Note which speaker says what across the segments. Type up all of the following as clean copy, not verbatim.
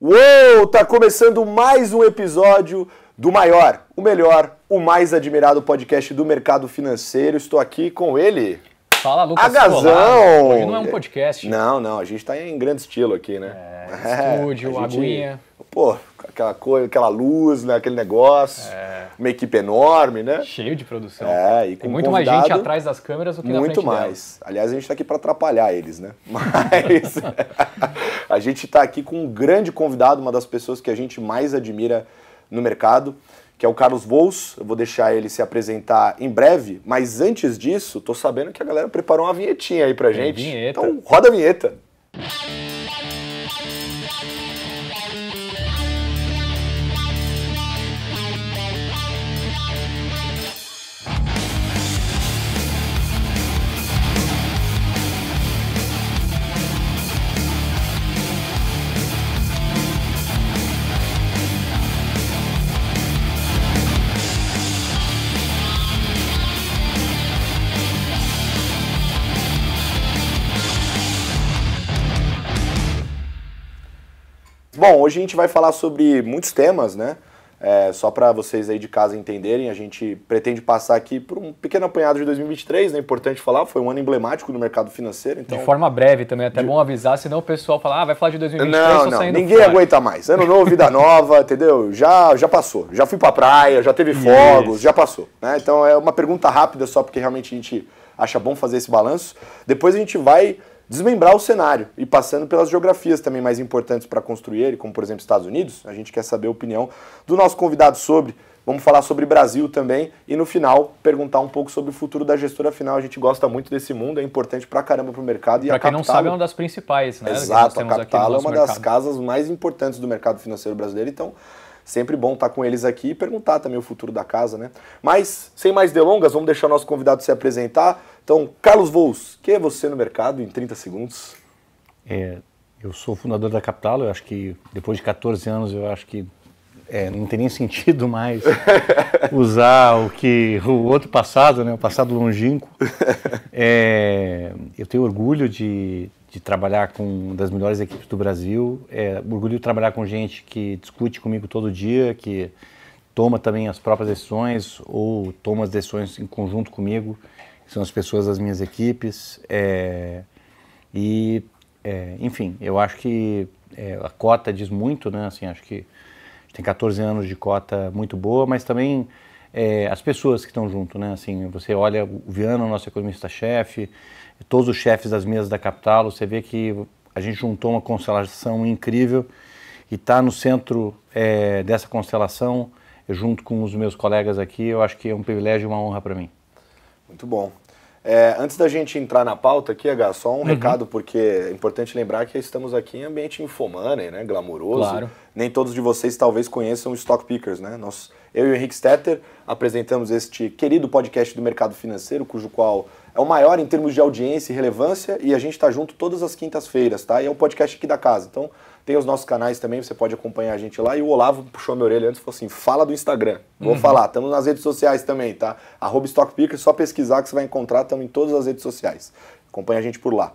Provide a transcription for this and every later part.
Speaker 1: Uou! Tá começando mais um episódio do maior, o melhor, o mais admirado podcast do mercado financeiro. Estou aqui com ele.
Speaker 2: Fala, Lucas.
Speaker 1: Agazão!
Speaker 2: Hoje não é um podcast.
Speaker 1: Não, a gente tá em grande estilo aqui, né?
Speaker 2: Estúdio, aguinha.
Speaker 1: Pô, aquela coisa, aquela luz, né? Aquele negócio. Uma equipe enorme, né?
Speaker 2: Cheio de produção.
Speaker 1: E com
Speaker 2: tem muito mais gente atrás das câmeras do que na frente
Speaker 1: muito mais. Aliás, a gente tá aqui para atrapalhar eles, né? Mas a gente tá aqui com um grande convidado, uma das pessoas que a gente mais admira no mercado, que é o Carlos Wolss. Eu vou deixar ele se apresentar em breve, mas antes disso, tô sabendo que a galera preparou uma vinhetinha aí pra gente.
Speaker 2: Vinheta.
Speaker 1: Então, roda a vinheta. Bom, hoje a gente vai falar sobre muitos temas, né? Só para vocês aí de casa entenderem, a gente pretende passar aqui por um pequeno apanhado de 2023, né? Importante falar, foi um ano emblemático no mercado financeiro. Então...
Speaker 2: De forma breve também, até bom avisar, senão o pessoal fala, vai falar de 2023,
Speaker 1: Não, ninguém aguenta mais. Ano novo, vida nova, entendeu? Já passou. Já fui pra praia, já teve fogos, já passou. Né? Então é uma pergunta rápida só porque realmente a gente acha bom fazer esse balanço. Depois a gente vai desmembrar o cenário e passando pelas geografias também mais importantes para construir ele, como por exemplo Estados Unidos. A gente quer saber a opinião do nosso convidado sobre, vamos falar sobre Brasil também e no final perguntar um pouco sobre o futuro da gestora. Afinal, a gente gosta muito desse mundo, é importante pra caramba pro mercado.
Speaker 2: Para quem não sabe, é uma das principais, né?
Speaker 1: Exato, a Capital é uma das casas mais importantes do mercado financeiro brasileiro, então sempre bom estar com eles aqui e perguntar também o futuro da casa, né? Mas, sem mais delongas, vamos deixar o nosso convidado se apresentar. Então, Carlos Wolss, quem é você no mercado em 30 segundos?
Speaker 3: Eu sou fundador da Capital, eu acho que depois de 14 anos, eu acho que não tem nem sentido mais usar o outro passado, né? O passado longínquo. Eu tenho orgulho de trabalhar com uma das melhores equipes do Brasil, orgulho de trabalhar com gente que discute comigo todo dia, que toma também as próprias decisões ou toma as decisões em conjunto comigo, que são as pessoas das minhas equipes. Enfim, eu acho que a cota diz muito, né? Assim, acho que a gente tem 14 anos de cota muito boa, mas também as pessoas que estão junto, né? Assim, você olha o Viano, nosso economista-chefe, todos os chefes das mesas da Capital, você vê que a gente juntou uma constelação incrível e está no centro dessa constelação, junto com os meus colegas aqui. Eu acho que é um privilégio e uma honra para mim.
Speaker 1: Muito bom. Antes da gente entrar na pauta aqui, H, só um recado, porque é importante lembrar que estamos aqui em ambiente infomoney, né, glamouroso. Claro. Nem todos de vocês talvez conheçam o Stock Pickers, né? Eu e o Henrique Stetter apresentamos este querido podcast do mercado financeiro, cujo qual é o maior em termos de audiência e relevância, e a gente está junto todas as quintas-feiras, tá? E é um podcast aqui da casa, então tem os nossos canais também, você pode acompanhar a gente lá. E o Olavo puxou minha orelha antes e falou assim, fala do Instagram. Vou falar, estamos nas redes sociais também, tá? @StockPickers, só pesquisar que você vai encontrar, estamos em todas as redes sociais. Acompanha a gente por lá.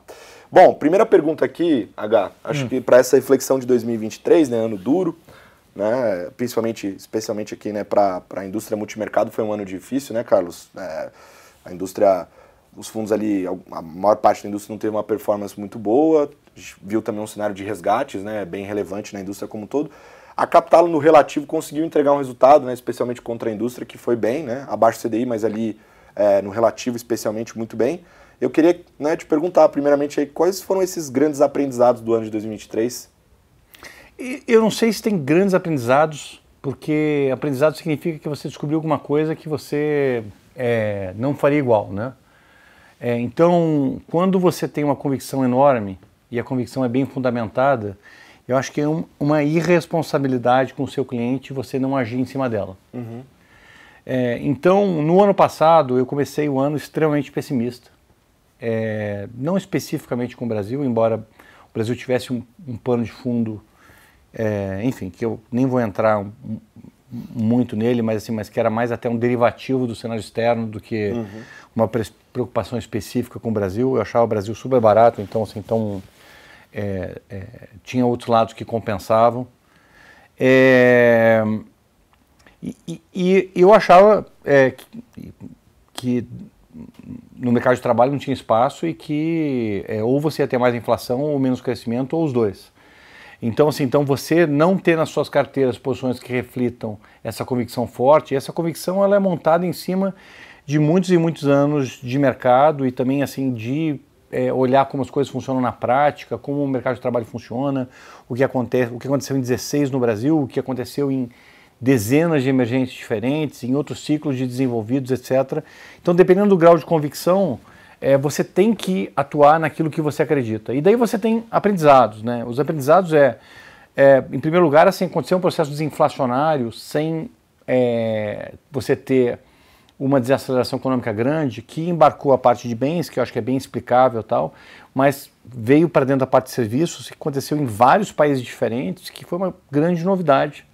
Speaker 1: Bom, primeira pergunta aqui, H, acho que para essa reflexão de 2023, né, ano duro, né, especialmente aqui, né, para a indústria multimercado foi um ano difícil, né, Carlos? A indústria, os fundos ali, a maior parte da indústria não teve uma performance muito boa, a gente viu também um cenário de resgates, né, bem relevante na indústria como um todo. A Capital, no relativo, conseguiu entregar um resultado, né, especialmente contra a indústria, que foi bem, né, abaixo do CDI, mas ali no relativo, especialmente, muito bem. Eu queria, né, te perguntar, primeiramente, aí, quais foram esses grandes aprendizados do ano de 2023?
Speaker 3: Eu não sei se tem grandes aprendizados, porque aprendizado significa que você descobriu alguma coisa que você não faria igual, né? Então, quando você tem uma convicção enorme e a convicção é bem fundamentada, eu acho que é uma irresponsabilidade com o seu cliente você não agir em cima dela. Então, no ano passado, eu comecei o ano extremamente pessimista. Não especificamente com o Brasil, embora o Brasil tivesse um pano de fundo, enfim, que eu nem vou entrar muito nele, mas que era mais até um derivativo do cenário externo do que uma preocupação específica com o Brasil. Eu achava o Brasil super barato, então assim, tinha outros lados que compensavam. E eu achava que no mercado de trabalho não tinha espaço e que ou você ia ter mais inflação ou menos crescimento, ou os dois. Então, assim, você não ter nas suas carteiras posições que reflitam essa convicção forte, e essa convicção ela é montada em cima de muitos e muitos anos de mercado e também assim de olhar como as coisas funcionam na prática, como o mercado de trabalho funciona, o que aconteceu em 16 no Brasil, o que aconteceu em dezenas de emergentes diferentes, em outros ciclos de desenvolvidos, etc. Então, dependendo do grau de convicção, você tem que atuar naquilo que você acredita. E daí você tem aprendizados, né? Os aprendizados em primeiro lugar, assim, aconteceu um processo desinflacionário sem você ter uma desaceleração econômica grande que embarcou a parte de bens, que eu acho que é bem explicável e tal, mas veio para dentro da parte de serviços, que aconteceu em vários países diferentes, que foi uma grande novidade.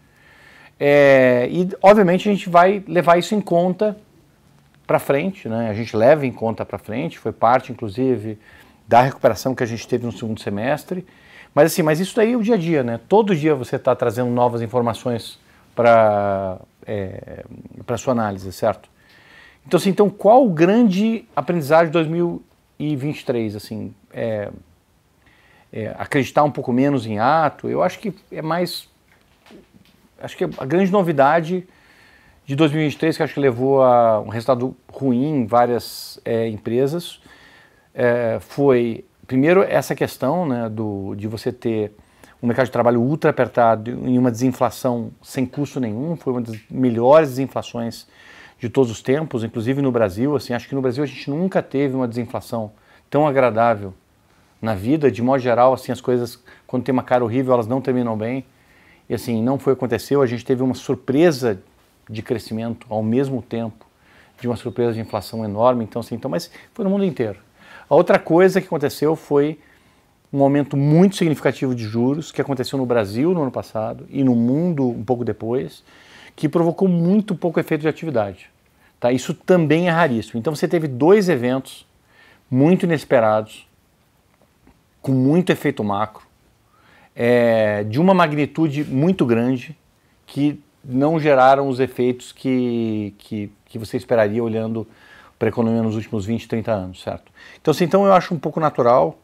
Speaker 3: E, obviamente, a gente vai levar isso em conta para frente, né? A gente leva em conta para frente, foi parte, inclusive, da recuperação que a gente teve no segundo semestre. Mas, assim, isso daí é o dia a dia, né? Todo dia você está trazendo novas informações para a sua análise, certo? Então, assim, qual o grande aprendizado de 2023? Assim, acreditar um pouco menos em ato, eu acho que é mais... Acho que a grande novidade de 2023, que acho que levou a um resultado ruim em várias empresas, foi, primeiro, essa questão, né, de você ter um mercado de trabalho ultra apertado e uma desinflação sem custo nenhum. Foi uma das melhores desinflações de todos os tempos, inclusive no Brasil. Assim, acho que no Brasil a gente nunca teve uma desinflação tão agradável na vida. De modo geral, assim, as coisas, quando tem uma cara horrível, elas não terminam bem. E assim, não foi o que aconteceu. A gente teve uma surpresa de crescimento ao mesmo tempo de uma surpresa de inflação enorme. Então, assim, mas foi no mundo inteiro. A outra coisa que aconteceu foi um aumento muito significativo de juros, que aconteceu no Brasil no ano passado e no mundo um pouco depois, que provocou muito pouco efeito de atividade. Tá? Isso também é raríssimo. Então você teve dois eventos muito inesperados, com muito efeito macro, de uma magnitude muito grande, que não geraram os efeitos que você esperaria olhando para a economia nos últimos 20, 30 anos, certo? Então, assim, eu acho um pouco natural.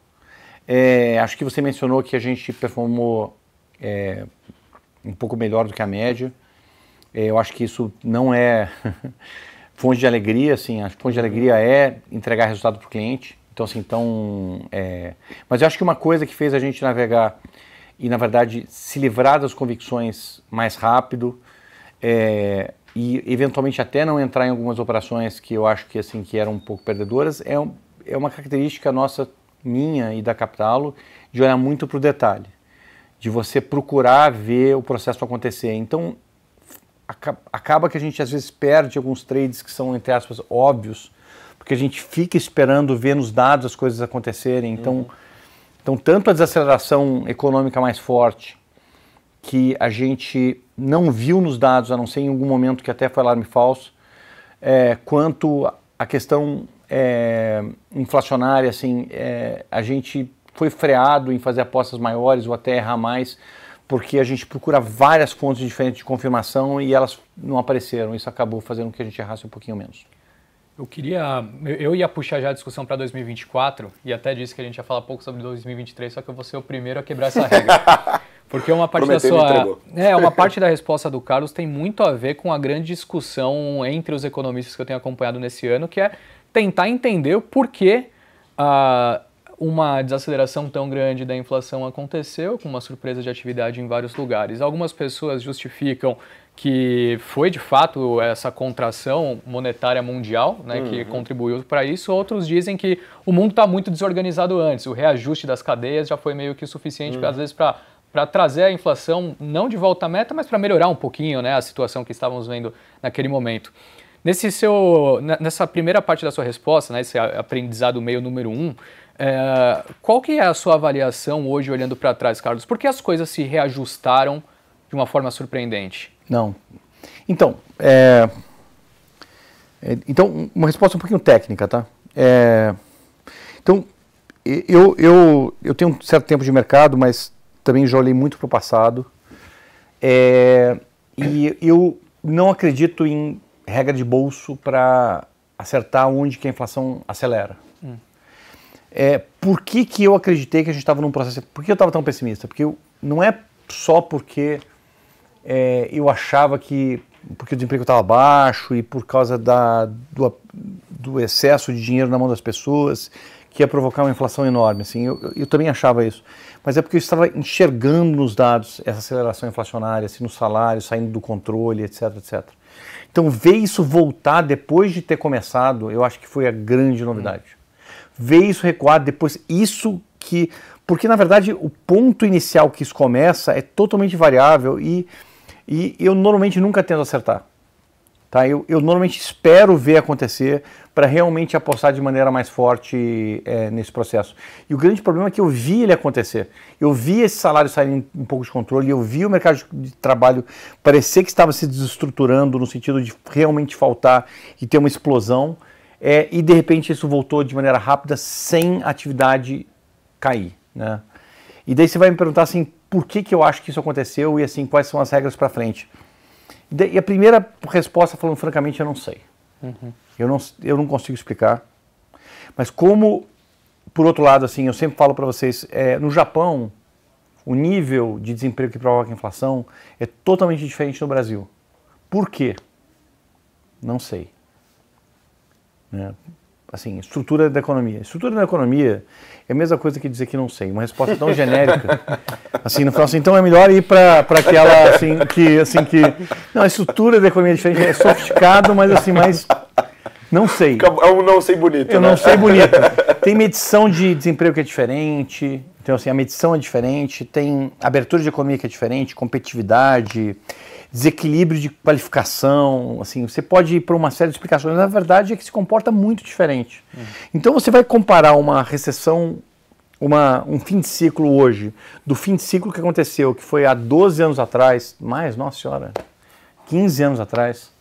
Speaker 3: Acho que você mencionou que a gente performou um pouco melhor do que a média. Eu acho que isso não é fonte de alegria, assim, a fonte de alegria é entregar resultado para o cliente. Então, assim, mas eu acho que uma coisa que fez a gente navegar e, na verdade, se livrar das convicções mais rápido e, eventualmente, até não entrar em algumas operações que eu acho que, assim, que eram um pouco perdedoras, é uma característica nossa, minha e da Capitalo, de olhar muito para o detalhe, de você procurar ver o processo acontecer. Então, acaba que a gente às vezes perde alguns trades que são, entre aspas, óbvios, porque a gente fica esperando ver nos dados as coisas acontecerem. Então, tanto a desaceleração econômica mais forte, que a gente não viu nos dados, a não ser em algum momento que até foi alarme falso, quanto a questão inflacionária, assim, a gente foi freado em fazer apostas maiores ou até errar mais, porque a gente procura várias fontes diferentes de confirmação e elas não apareceram. Isso acabou fazendo com que a gente errasse um pouquinho menos.
Speaker 2: Eu ia puxar já a discussão para 2024 e até disse que a gente ia falar pouco sobre 2023, só que eu vou ser o primeiro a quebrar essa regra. Porque uma parte uma parte da resposta do Carlos tem muito a ver com a grande discussão entre os economistas que eu tenho acompanhado nesse ano, que é tentar entender o porquê uma desaceleração tão grande da inflação aconteceu, com uma surpresa de atividade em vários lugares. Algumas pessoas justificam que foi, de fato, essa contração monetária mundial, né, que contribuiu para isso. Outros dizem que o mundo está muito desorganizado antes. O reajuste das cadeias já foi meio que suficiente, às vezes, para trazer a inflação, não de volta à meta, mas para melhorar um pouquinho, né, a situação que estávamos vendo naquele momento. Nessa primeira parte da sua resposta, né, esse aprendizado meio número 1, qual que é a sua avaliação hoje, olhando para trás, Carlos? Por que as coisas se reajustaram de uma forma surpreendente?
Speaker 3: Não. Então, uma resposta um pouquinho técnica, tá? Então, eu tenho um certo tempo de mercado, mas também já olhei muito para o passado. E eu não acredito em regra de bolso para acertar onde que a inflação acelera. Por que eu acreditei que a gente estava num processo... Por que eu estava tão pessimista? Porque não é só porque eu achava que... Porque o desemprego estava baixo e por causa do excesso de dinheiro na mão das pessoas que ia provocar uma inflação enorme. Assim, eu também achava isso. Mas é porque eu estava enxergando nos dados essa aceleração inflacionária, assim, no salário, saindo do controle, etc, etc. Então, ver isso voltar depois de ter começado, eu acho que foi a grande novidade. Ver isso recuar depois, isso que... Porque, na verdade, o ponto inicial que isso começa é totalmente variável e eu normalmente nunca tento acertar. Tá? Eu normalmente espero ver acontecer para realmente apostar de maneira mais forte nesse processo. E o grande problema é que eu vi ele acontecer. Eu vi esse salário sair um pouco de controle, eu vi o mercado de trabalho parecer que estava se desestruturando no sentido de realmente faltar e ter uma explosão. E de repente isso voltou de maneira rápida sem atividade cair. Né? E daí você vai me perguntar assim, por que eu acho que isso aconteceu e assim, quais são as regras para frente? E a primeira resposta, falando francamente, eu não sei. Eu não consigo explicar. Mas como, por outro lado, assim, eu sempre falo para vocês, no Japão, o nível de desemprego que provoca a inflação é totalmente diferente no Brasil. Por quê? Não sei. Assim, estrutura da economia. Estrutura da economia é a mesma coisa que dizer que não sei. Uma resposta tão genérica. Assim, no final, assim, então é melhor ir para aquela, assim, que... Não, a estrutura da economia é diferente, é sofisticado, mas assim, não sei.
Speaker 1: É um não sei bonito,
Speaker 3: Eu não sei bonito. Tem medição de desemprego que é diferente, então assim, a medição é diferente, tem abertura de economia que é diferente, competitividade, desequilíbrio de qualificação, assim, você pode ir para uma série de explicações, na verdade é que se comporta muito diferente. Então você vai comparar uma recessão, um fim de ciclo hoje, do fim de ciclo que aconteceu, que foi há 12 anos atrás, nossa senhora, 15 anos atrás,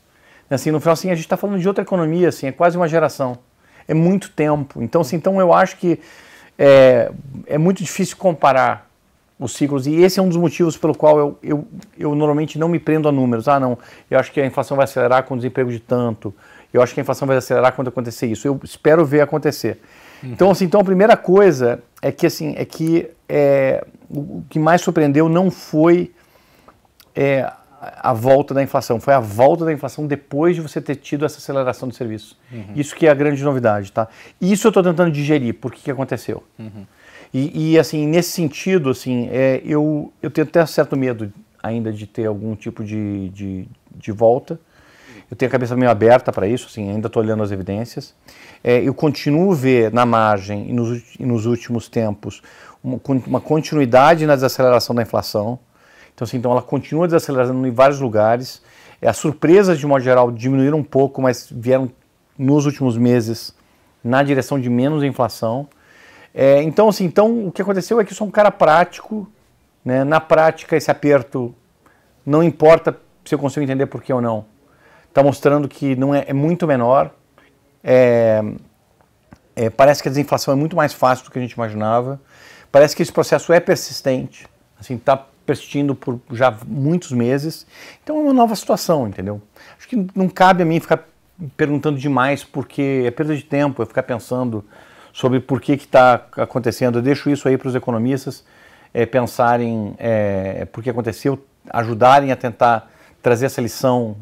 Speaker 3: assim, no final assim, a gente está falando de outra economia, assim, é quase uma geração, é muito tempo, então, assim, eu acho que é muito difícil comparar os ciclos, e esse é um dos motivos pelo qual eu normalmente não me prendo a números. Não, eu acho que a inflação vai acelerar com o desemprego de tanto, eu acho que a inflação vai acelerar quando acontecer isso, eu espero ver acontecer. Então, assim, a primeira coisa é que, assim, o que mais surpreendeu não foi a volta da inflação, foi a volta da inflação depois de você ter tido essa aceleração do serviço. Isso que é a grande novidade, tá? E isso eu estou tentando digerir, por que aconteceu. E assim, nesse sentido, assim, eu tenho até certo medo ainda de ter algum tipo de volta. Eu tenho a cabeça meio aberta para isso, assim, ainda estou olhando as evidências. Eu continuo a ver na margem e nos últimos tempos uma continuidade na desaceleração da inflação. Então, assim, ela continua desacelerando em vários lugares. As surpresas, de modo geral, diminuíram um pouco, mas vieram nos últimos meses na direção de menos inflação. Então, o que aconteceu é que eu sou um cara prático, né? Na prática, esse aperto, não importa se eu consigo entender por que ou não, está mostrando que não é muito menor, parece que a desinflação é muito mais fácil do que a gente imaginava, parece que esse processo é persistente, assim, está persistindo por já muitos meses, então é uma nova situação, entendeu? Acho que não cabe a mim ficar perguntando demais, porque é perda de tempo eu ficar pensando sobre por que está acontecendo. Eu deixo isso aí para os economistas pensarem por que aconteceu, ajudarem a tentar trazer essa lição,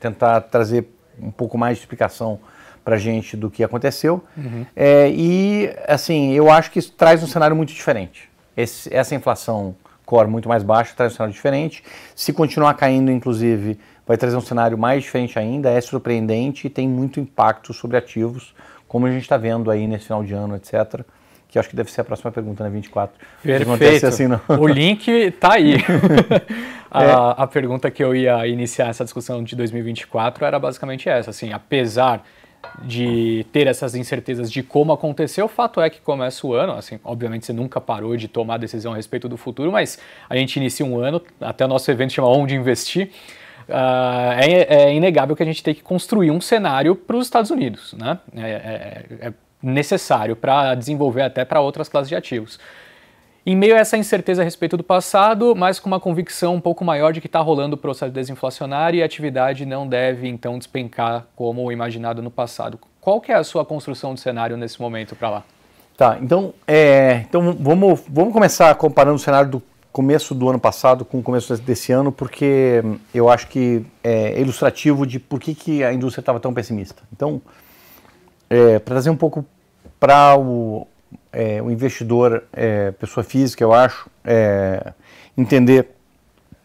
Speaker 3: tentar trazer um pouco mais de explicação para a gente do que aconteceu. E, assim, eu acho que isso traz um cenário muito diferente. Essa inflação core muito mais baixa traz um cenário diferente. Se continuar caindo, inclusive, vai trazer um cenário mais diferente ainda, é surpreendente e tem muito impacto sobre ativos, como a gente está vendo aí nesse final de ano, etc., que eu acho que deve ser a próxima pergunta, né, 24.
Speaker 2: Perfeito.
Speaker 3: Assim,
Speaker 2: o link está aí. A pergunta que eu ia iniciar essa discussão de 2024 era basicamente essa, assim, apesar de ter essas incertezas de como aconteceu, o fato é que começa o ano, assim, obviamente você nunca parou de tomar decisão a respeito do futuro, mas a gente inicia um ano, até o nosso evento chama Onde Investir, é inegável que a gente tem que construir um cenário para os Estados Unidos, né? É necessário para desenvolver até para outras classes de ativos. Em meio a essa incerteza a respeito do passado, mas com uma convicção um pouco maior de que está rolando o processo desinflacionário e a atividade não deve, então, despencar como imaginado no passado. Qual que é a sua construção de cenário nesse momento para lá?
Speaker 3: Tá, então vamos começar comparando o cenário do começo do ano passado com o começo desse ano, porque eu acho que é ilustrativo de por que a indústria estava tão pessimista. Então, para trazer um pouco para o investidor, pessoa física, eu acho, entender,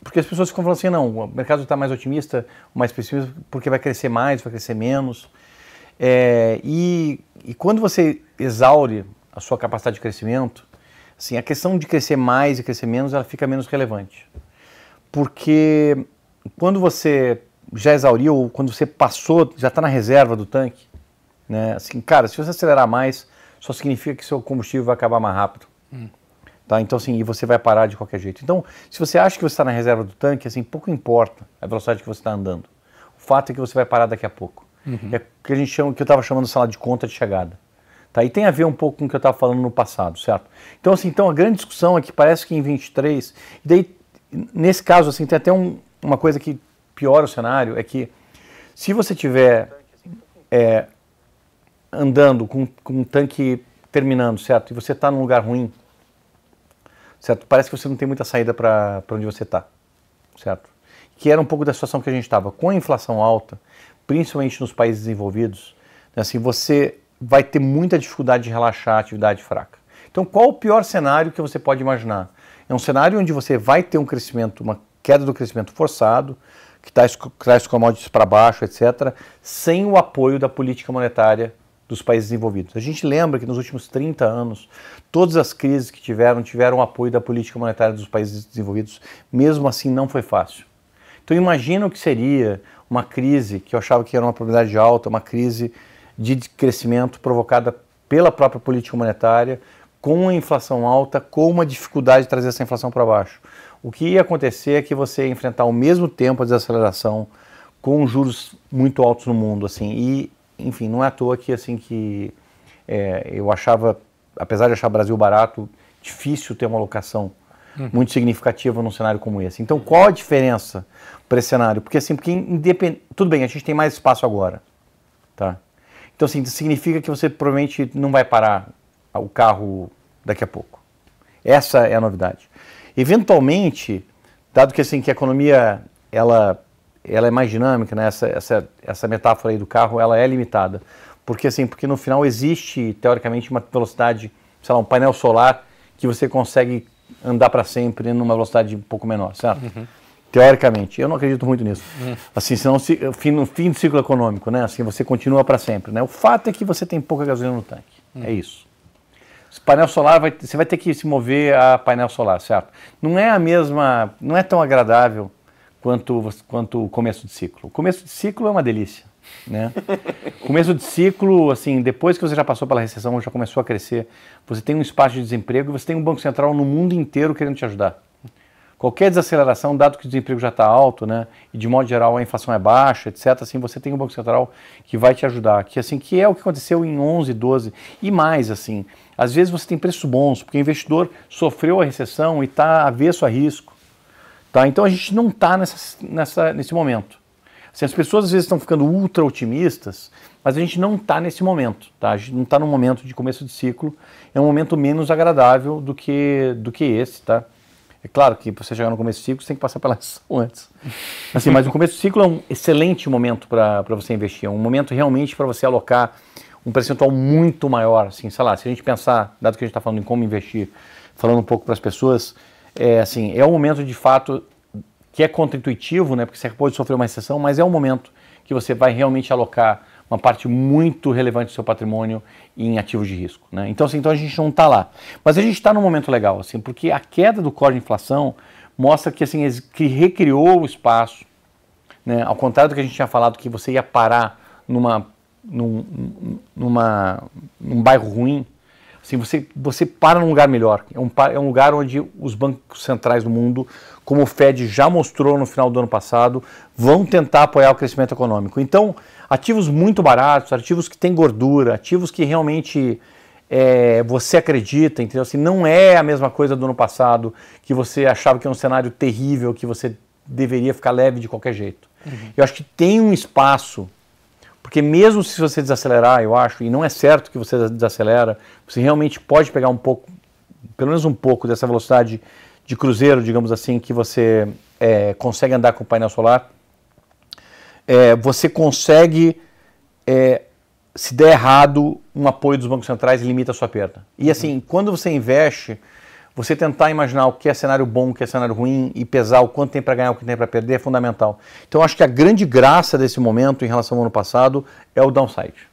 Speaker 3: porque as pessoas ficam falando assim, não, o mercado está mais otimista, mais pessimista, porque vai crescer mais, vai crescer menos. E quando você exaure a sua capacidade de crescimento, assim, a questão de crescer mais e crescer menos, ela fica menos relevante. Porque quando você já exauriu, ou quando você passou, já está na reserva do tanque, né? Assim, cara, se você acelerar mais, só significa que seu combustível vai acabar mais rápido. Tá? Então, assim, e você vai parar de qualquer jeito. Então, se você acha que você está na reserva do tanque, assim, pouco importa a velocidade que você está andando. O fato é que você vai parar daqui a pouco. É o que a gente chama, que eu estava chamando de sala de conta de chegada. Tá? E tem a ver um pouco com o que eu estava falando no passado, certo? Então, assim, a grande discussão é que parece que em 23, e daí, nesse caso, assim, tem até uma coisa que piora o cenário, é que se você tiver andando com um tanque terminando, certo? E você está num lugar ruim, certo? Parece que você não tem muita saída para onde você está, certo? Que era um pouco da situação que a gente estava. Com a inflação alta, principalmente nos países desenvolvidos, assim, você vai ter muita dificuldade de relaxar a atividade fraca. Então, qual o pior cenário que você pode imaginar? É um cenário onde você vai ter um crescimento, uma queda do crescimento forçado, que traz commodities para baixo, etc., sem o apoio da política monetária dos países desenvolvidos. A gente lembra que nos últimos 30 anos, todas as crises que tiveram o apoio da política monetária dos países desenvolvidos, mesmo assim não foi fácil. Então imagina o que seria uma crise, que eu achava que era uma probabilidade alta, uma crise de crescimento provocada pela própria política monetária, com a inflação alta, com uma dificuldade de trazer essa inflação para baixo. O que ia acontecer é que você ia enfrentar ao mesmo tempo a desaceleração com juros muito altos no mundo, assim, e, enfim, não é à toa que, assim, eu achava, apesar de achar o Brasil barato, difícil ter uma alocação muito significativa num cenário como esse. Então, qual a diferença para esse cenário? Porque, assim, tudo bem, a gente tem mais espaço agora, tá? Então, assim, significa que você provavelmente não vai parar o carro daqui a pouco. Essa é a novidade. Eventualmente, dado que, assim, que a economia ela é mais dinâmica, né? Essa metáfora aí do carro, ela é limitada. Porque no final existe, teoricamente, uma velocidade, sei lá, um painel solar que você consegue andar para sempre numa velocidade um pouco menor, certo? Teoricamente, eu não acredito muito nisso. Assim, senão no fim do ciclo econômico, né? Assim, você continua para sempre, né? O fato é que você tem pouca gasolina no tanque. É isso. Esse painel solar, você vai ter que se mover a painel solar, certo? Não é tão agradável quanto o começo de ciclo. O começo de ciclo é uma delícia, né? Começo de ciclo, assim, depois que você já passou pela recessão, já começou a crescer, você tem um espaço de desemprego e você tem um Banco Central no mundo inteiro querendo te ajudar. Qualquer desaceleração, dado que o desemprego já está alto, né, e de modo geral a inflação é baixa, etc., assim, você tem um Banco Central que vai te ajudar, que é o que aconteceu em 11, 12 e mais, assim. Às vezes você tem preços bons, porque o investidor sofreu a recessão e está avesso a risco. Tá? Então a gente não está nesse momento. Assim, as pessoas às vezes estão ficando ultra otimistas, mas a gente não está nesse momento. Tá? A gente não está num momento de começo de ciclo, é um momento menos agradável do que esse, tá? É claro que para você chegar no começo do ciclo, você tem que passar pela recessão antes. Assim, mas o começo do ciclo é um excelente momento para você investir. É um momento realmente para você alocar um percentual muito maior. Assim, sei lá, se a gente pensar, dado que a gente está falando em como investir, falando um pouco para as pessoas, é um momento de fato que é contra-intuitivo, né, porque você pode sofrer uma recessão, mas é um momento que você vai realmente alocar uma parte muito relevante do seu patrimônio em ativos de risco, né? Então, assim, a gente não está lá. Mas a gente está num momento legal, assim, porque a queda do core de inflação mostra que, assim, que recriou o espaço, né? Ao contrário do que a gente tinha falado, que você ia parar num bairro ruim, assim, você para num lugar melhor. É um lugar onde os bancos centrais do mundo, como o Fed já mostrou no final do ano passado, vão tentar apoiar o crescimento econômico. Então, ativos muito baratos, ativos que têm gordura, ativos que realmente você acredita, entendeu? Assim, não é a mesma coisa do ano passado, que você achava que é um cenário terrível, que você deveria ficar leve de qualquer jeito. Eu acho que tem um espaço, porque mesmo se você desacelerar, eu acho, e não é certo que você desacelera, você realmente pode pegar um pouco, pelo menos um pouco dessa velocidade de cruzeiro, digamos assim, que você consegue andar com o painel solar, você consegue, se der errado, um apoio dos bancos centrais limita a sua perda. E assim, quando você investe, você tentar imaginar o que é cenário bom, o que é cenário ruim e pesar o quanto tem para ganhar, o que tem para perder é fundamental. Então, acho que a grande graça desse momento em relação ao ano passado é o downside.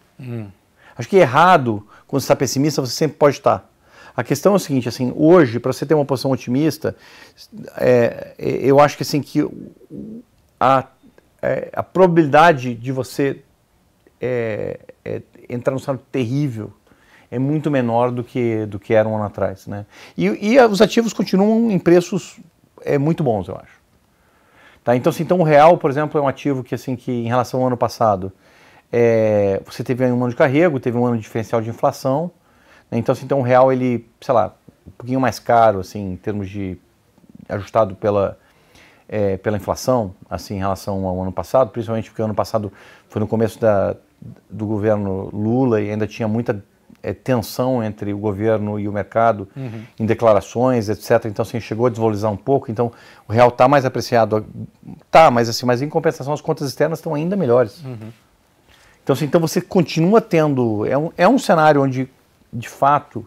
Speaker 3: Acho que errado, quando você está pessimista, você sempre pode estar. A questão é o seguinte, assim, hoje, para você ter uma posição otimista, eu acho que, assim, que a probabilidade de você entrar num cenário terrível é muito menor do que era um ano atrás, né? E os ativos continuam em preços muito bons, eu acho. Tá? Então, assim, o real, por exemplo, é um ativo que, assim, que em relação ao ano passado, você teve um ano de carrego, teve um ano de diferencial de inflação, né? Então, assim, o real, ele, sei lá, um pouquinho mais caro, assim, em termos de ajustado pela inflação, assim, em relação ao ano passado, principalmente porque o ano passado foi no começo do governo Lula e ainda tinha muita tensão entre o governo e o mercado em declarações, etc. Então, assim, chegou a desvalorizar um pouco. Então, o real está mais apreciado. Tá, mas em compensação, as contas externas estão ainda melhores. Então, assim, você continua tendo... É um cenário onde, de fato,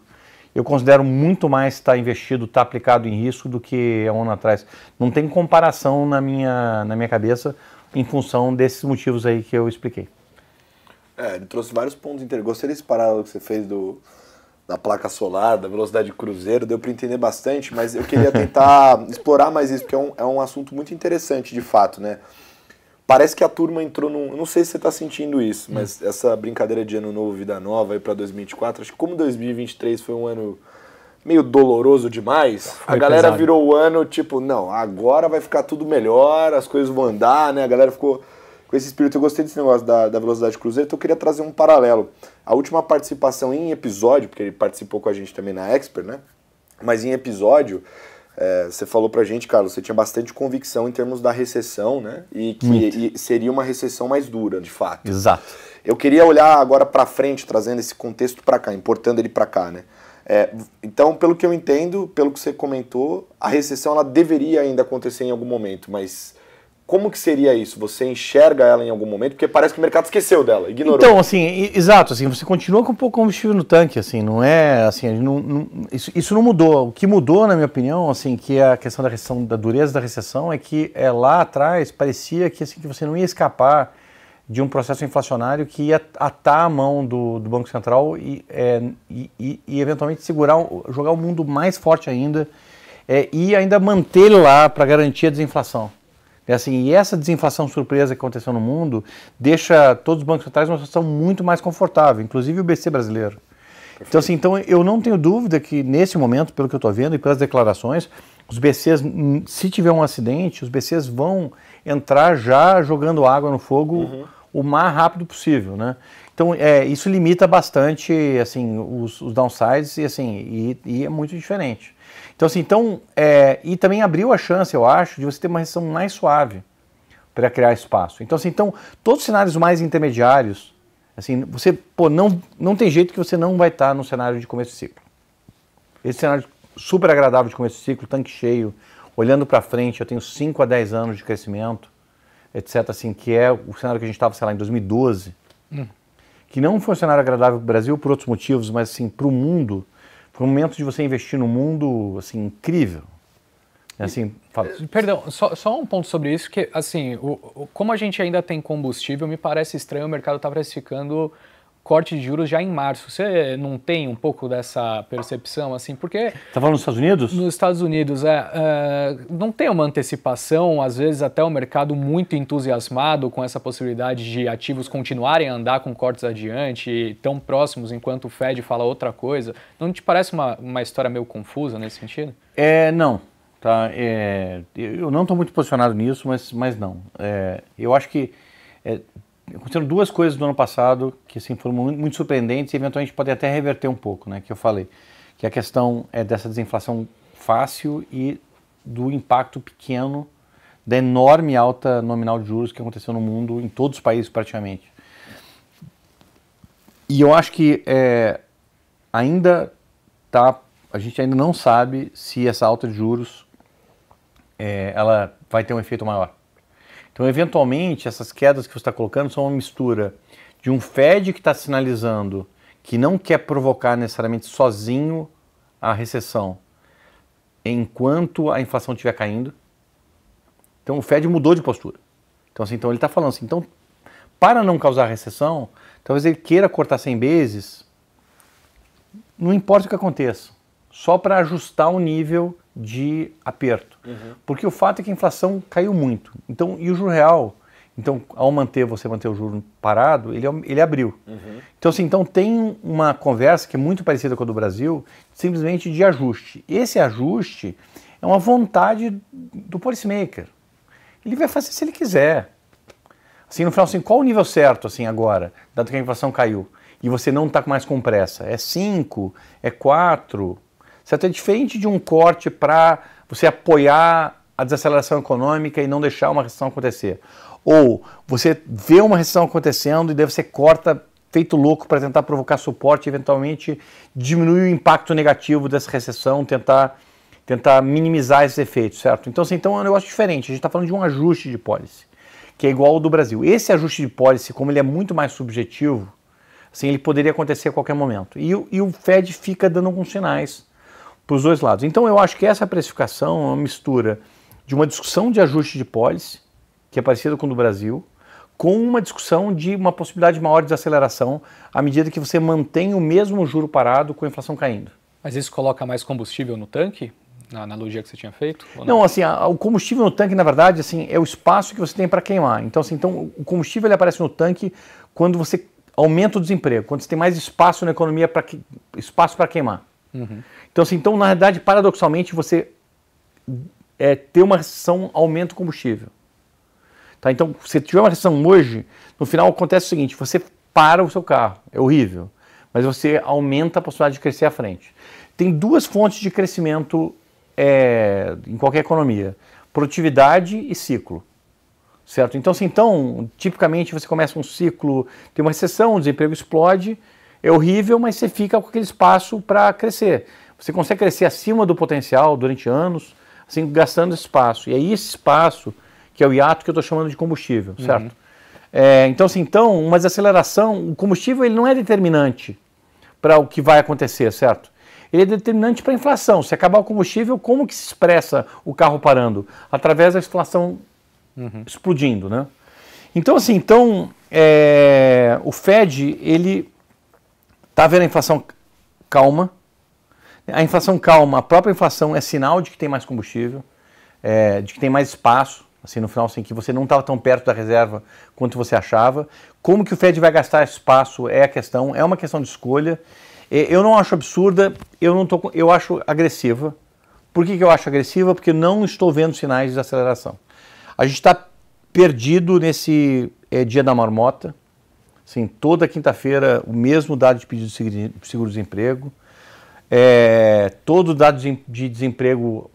Speaker 3: eu considero muito mais estar investido, estar aplicado em risco do que há um ano atrás. Não tem comparação na minha cabeça em função desses motivos aí que eu expliquei.
Speaker 1: Ele trouxe vários pontos interessantes. Gostei desse paralelo que você fez da placa solar, da velocidade de cruzeiro, deu para entender bastante, mas eu queria tentar explorar mais isso, porque é um assunto muito interessante de fato, né? Parece que a turma entrou num... Não sei se você está sentindo isso, mas essa brincadeira de ano novo, vida nova aí para 2024, acho que como 2023 foi um ano meio doloroso demais, a galera pesado. Virou o ano tipo, não, agora vai ficar tudo melhor, as coisas vão andar, né? A galera ficou com esse espírito. Eu gostei desse negócio da velocidade de cruzeiro, então eu queria trazer um paralelo. A última participação em episódio, porque ele participou com a gente também na Expert, né? Mas em episódio, você falou pra gente, Carlos, você tinha bastante convicção em termos da recessão, né? E que seria uma recessão mais dura, de fato.
Speaker 3: Exato.
Speaker 1: Eu queria olhar agora pra frente, trazendo esse contexto pra cá, importando ele pra cá, né? Então, pelo que eu entendo, pelo que você comentou, a recessão ela deveria ainda acontecer em algum momento, mas... Como que seria isso? Você enxerga ela em algum momento? Porque parece que o mercado esqueceu dela, ignorou.
Speaker 3: Então, assim, exato, assim, você continua com um pouco de combustível no tanque, assim, não é, assim, isso não mudou. O que mudou, na minha opinião, assim, que é a questão da dureza da recessão, é que lá atrás parecia que, assim, que você não ia escapar de um processo inflacionário que ia atar a mão do Banco Central e eventualmente jogar o mundo mais forte ainda e ainda manter ele lá para garantir a desinflação. E essa desinflação surpresa que aconteceu no mundo deixa todos os bancos centrais numa situação muito mais confortável, inclusive o BC brasileiro. Então, assim, eu não tenho dúvida que nesse momento, pelo que eu estou vendo e pelas declarações, os BCs, se tiver um acidente, os BCs vão entrar já jogando água no fogo o mais rápido possível, né? Então, isso limita bastante, assim, os downsides e é muito diferente. Então, assim, e também abriu a chance, eu acho, de você ter uma recessão mais suave para criar espaço. Então, assim, todos os cenários mais intermediários, assim, você, não tem jeito que você não vai estar no cenário de começo de ciclo. Esse cenário super agradável de começo de ciclo, tanque cheio, olhando para frente, eu tenho 5 a 10 anos de crescimento, etc., assim, que é o cenário que a gente estava, sei lá, em 2012, que não foi um cenário agradável para o Brasil por outros motivos, mas, assim, para o mundo... Foi um momento de você investir num mundo, assim, incrível. Assim,
Speaker 2: Perdão, só um ponto sobre isso, que, assim, como a gente ainda tem combustível, me parece estranho o mercado estar precificando corte de juros já em março. Você não tem um pouco dessa percepção, assim, porque...
Speaker 3: Está falando nos Estados Unidos?
Speaker 2: Nos Estados Unidos, não tem uma antecipação, às vezes até o mercado muito entusiasmado com essa possibilidade de ativos continuarem a andar com cortes adiante, tão próximos enquanto o Fed fala outra coisa. Não te parece uma história meio confusa nesse sentido?
Speaker 3: Não. Tá? Eu não estou muito posicionado nisso, mas não. Eu acho que... aconteceram duas coisas no ano passado que assim, foram muito surpreendentes e eventualmente podem até reverter um pouco, né, que eu falei, que a questão é dessa desinflação fácil e do impacto pequeno da enorme alta nominal de juros que aconteceu no mundo, em todos os países praticamente. E eu acho que a gente ainda não sabe se essa alta de juros ela vai ter um efeito maior. Então, eventualmente, essas quedas que você está colocando são uma mistura de um Fed que está sinalizando que não quer provocar necessariamente sozinho a recessão enquanto a inflação estiver caindo. Então, o Fed mudou de postura. Então, assim, ele está falando assim, então, para não causar recessão, talvez ele queira cortar 100 vezes, não importa o que aconteça, só para ajustar o nível de aperto. Porque o fato é que a inflação caiu muito. Então, e o juro real, então, ao você manter o juro parado, ele abriu. Então, assim, tem uma conversa que é muito parecida com a do Brasil, simplesmente de ajuste. Esse ajuste é uma vontade do policymaker. Ele vai fazer se ele quiser. Assim, no final, assim, qual o nível certo, assim, agora, dado que a inflação caiu, e você não está mais com pressa? É 5? É 4? Certo? É diferente de um corte para você apoiar a desaceleração econômica e não deixar uma recessão acontecer. Ou você vê uma recessão acontecendo e daí você corta feito louco para tentar provocar suporte e eventualmente diminuir o impacto negativo dessa recessão, tentar minimizar esses efeitos, certo? Então, assim, é um negócio diferente. A gente está falando de um ajuste de policy, que é igual ao do Brasil. Esse ajuste de policy, como ele é muito mais subjetivo, assim, ele poderia acontecer a qualquer momento. E o Fed fica dando alguns sinais para os dois lados. Então eu acho que essa precificação é uma mistura de uma discussão de ajuste de policy, que é parecida com o do Brasil, com uma discussão de uma possibilidade maior de desaceleração à medida que você mantém o mesmo juro parado com a inflação caindo.
Speaker 2: Mas isso coloca mais combustível no tanque? Na analogia que você tinha feito?
Speaker 3: Não, assim, o combustível no tanque, na verdade, assim, é o espaço que você tem para queimar. Então, assim, o combustível ele aparece no tanque quando você aumenta o desemprego, quando você tem mais espaço na economia, espaço para queimar. Então, assim, na realidade, paradoxalmente, você ter uma recessão aumenta o combustível. Tá? Então, se tiver uma recessão hoje, no final acontece o seguinte, você para o seu carro, é horrível, mas você aumenta a possibilidade de crescer à frente. Tem duas fontes de crescimento em qualquer economia, produtividade e ciclo. Certo? Então, assim, tipicamente você começa um ciclo, tem uma recessão, o desemprego explode, é horrível, mas você fica com aquele espaço para crescer. Você consegue crescer acima do potencial durante anos, assim, gastando esse espaço. E aí esse espaço, que é o hiato que eu estou chamando de combustível, certo? Então, assim, uma desaceleração, o combustível ele não é determinante para o que vai acontecer, certo? Ele é determinante para a inflação. Se acabar o combustível, como que se expressa o carro parando? Através da inflação explodindo, né? Então, assim, o Fed, ele está vendo a inflação calma. A inflação calma, a própria inflação é sinal de que tem mais combustível, de que tem mais espaço, assim, no final, assim, que você não estava tão perto da reserva quanto você achava. Como que o Fed vai gastar esse espaço é uma questão de escolha. Eu não acho absurda, eu acho agressiva. Por que eu acho agressiva? Porque eu não estou vendo sinais de desaceleração. A gente está perdido nesse dia da marmota. Assim, toda quinta-feira, o mesmo dado de pedido de seguro-desemprego. Todo dado de desemprego,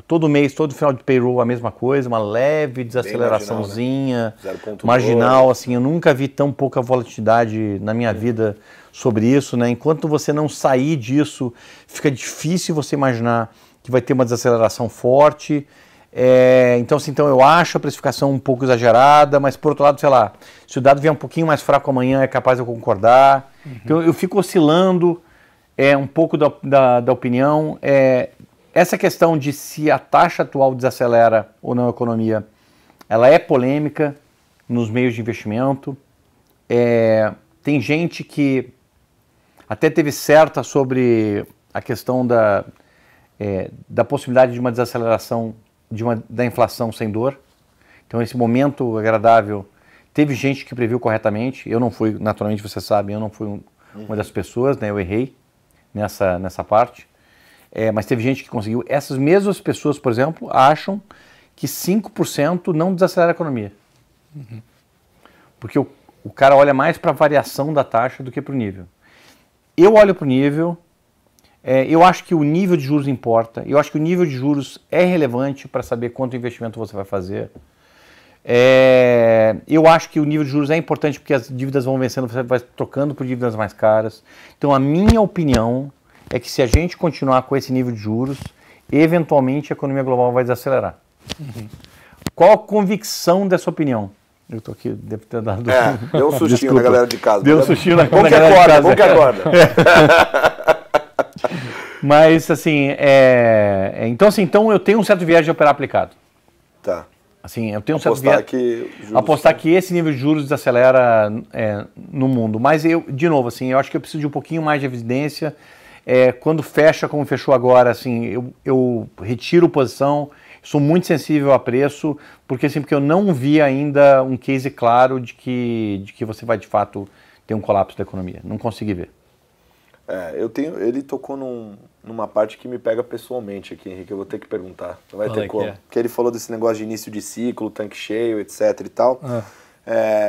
Speaker 3: todo mês, todo final de payroll, a mesma coisa, uma leve desaceleraçãozinha, marginal. Assim, eu nunca vi tão pouca volatilidade na minha vida sobre isso, né? Enquanto você não sair disso, fica difícil você imaginar que vai ter uma desaceleração forte. Então eu acho a precificação um pouco exagerada, mas por outro lado, sei lá, se o dado vier um pouquinho mais fraco amanhã, é capaz de eu concordar. Então eu fico oscilando um pouco da opinião. Essa questão de se a taxa atual desacelera ou não a economia, ela é polêmica nos meios de investimento. Tem gente que até teve certa sobre a questão da possibilidade de uma desaceleração da inflação sem dor. Então, esse momento agradável, teve gente que previu corretamente. Eu não fui, naturalmente, você sabe, eu não fui uma das pessoas, né? Eu errei nessa parte. Mas teve gente que conseguiu. Essas mesmas pessoas, por exemplo, acham que 5% não desacelera a economia. Porque o cara olha mais para a variação da taxa do que para o nível. Eu olho para o nível, eu acho que o nível de juros importa, eu acho que o nível de juros é relevante para saber quanto investimento você vai fazer. Eu acho que o nível de juros é importante porque as dívidas vão vencendo, você vai trocando por dívidas mais caras. Então a minha opinião é que se a gente continuar com esse nível de juros, eventualmente a economia global vai desacelerar. Uhum. Qual a convicção dessa opinião? Eu estou aqui, devo ter dado...
Speaker 1: deu um sustinho na galera de casa.
Speaker 3: Deu um sustinho na
Speaker 1: galera
Speaker 3: de casa.
Speaker 1: Bom que acorda.
Speaker 3: Mas, assim, então eu tenho um certo viés de operar aplicado.
Speaker 1: Tá.
Speaker 3: Assim, eu tenho um certo viés... Apostar que esse nível de juros desacelera no mundo. Mas, de novo, assim, eu acho que eu preciso de um pouquinho mais de evidência. Quando fecha, como fechou agora, assim, eu retiro posição... Sou muito sensível a preço, porque eu não vi ainda um case claro de que você vai, de fato, ter um colapso da economia. Não consegui ver.
Speaker 1: Ele tocou numa parte que me pega pessoalmente aqui, Henrique, eu vou ter que perguntar. Não vai ter como. Porque ele falou desse negócio de início de ciclo, tanque cheio, etc e tal.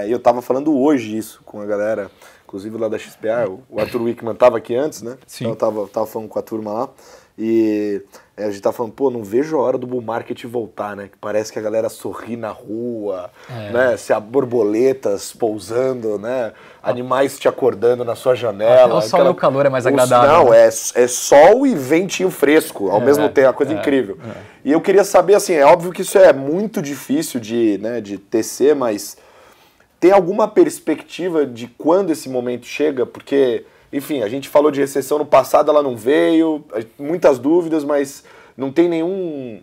Speaker 1: E eu tava falando hoje isso com a galera, inclusive lá da XPA, o Arthur Wickman tava aqui antes, né?
Speaker 2: Sim.
Speaker 1: Então eu tava falando com a turma lá. E a gente tá falando, não vejo a hora do bull market voltar, né? Que parece que a galera sorri na rua, né? Se há borboletas pousando, né? Animais te acordando na sua janela.
Speaker 2: O sol e o calor é mais agradável.
Speaker 1: Não, né? É sol e ventinho fresco, ao mesmo tempo, é uma coisa incrível. E eu queria saber, assim, é óbvio que isso é muito difícil de tecer, mas tem alguma perspectiva de quando esse momento chega? Porque... Enfim, a gente falou de recessão no passado, ela não veio, muitas dúvidas, mas não tem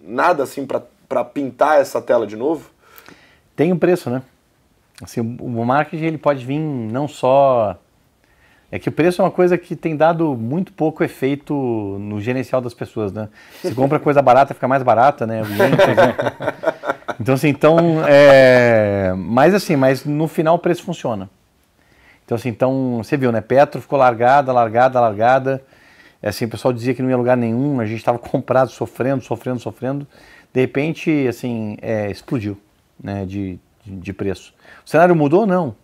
Speaker 1: nada assim para pintar essa tela de novo?
Speaker 3: Tem um preço, né? Assim, o marketing ele pode vir não só... É que o preço é uma coisa que tem dado muito pouco efeito no gerencial das pessoas, né? Você compra coisa barata, fica mais barata, né? Então, assim, mas no final o preço funciona. Então, você viu, né? Petro ficou largada. Assim, o pessoal dizia que não ia lugar nenhum, a gente estava comprado, sofrendo. De repente, assim, explodiu, né, de preço. O cenário mudou? Não.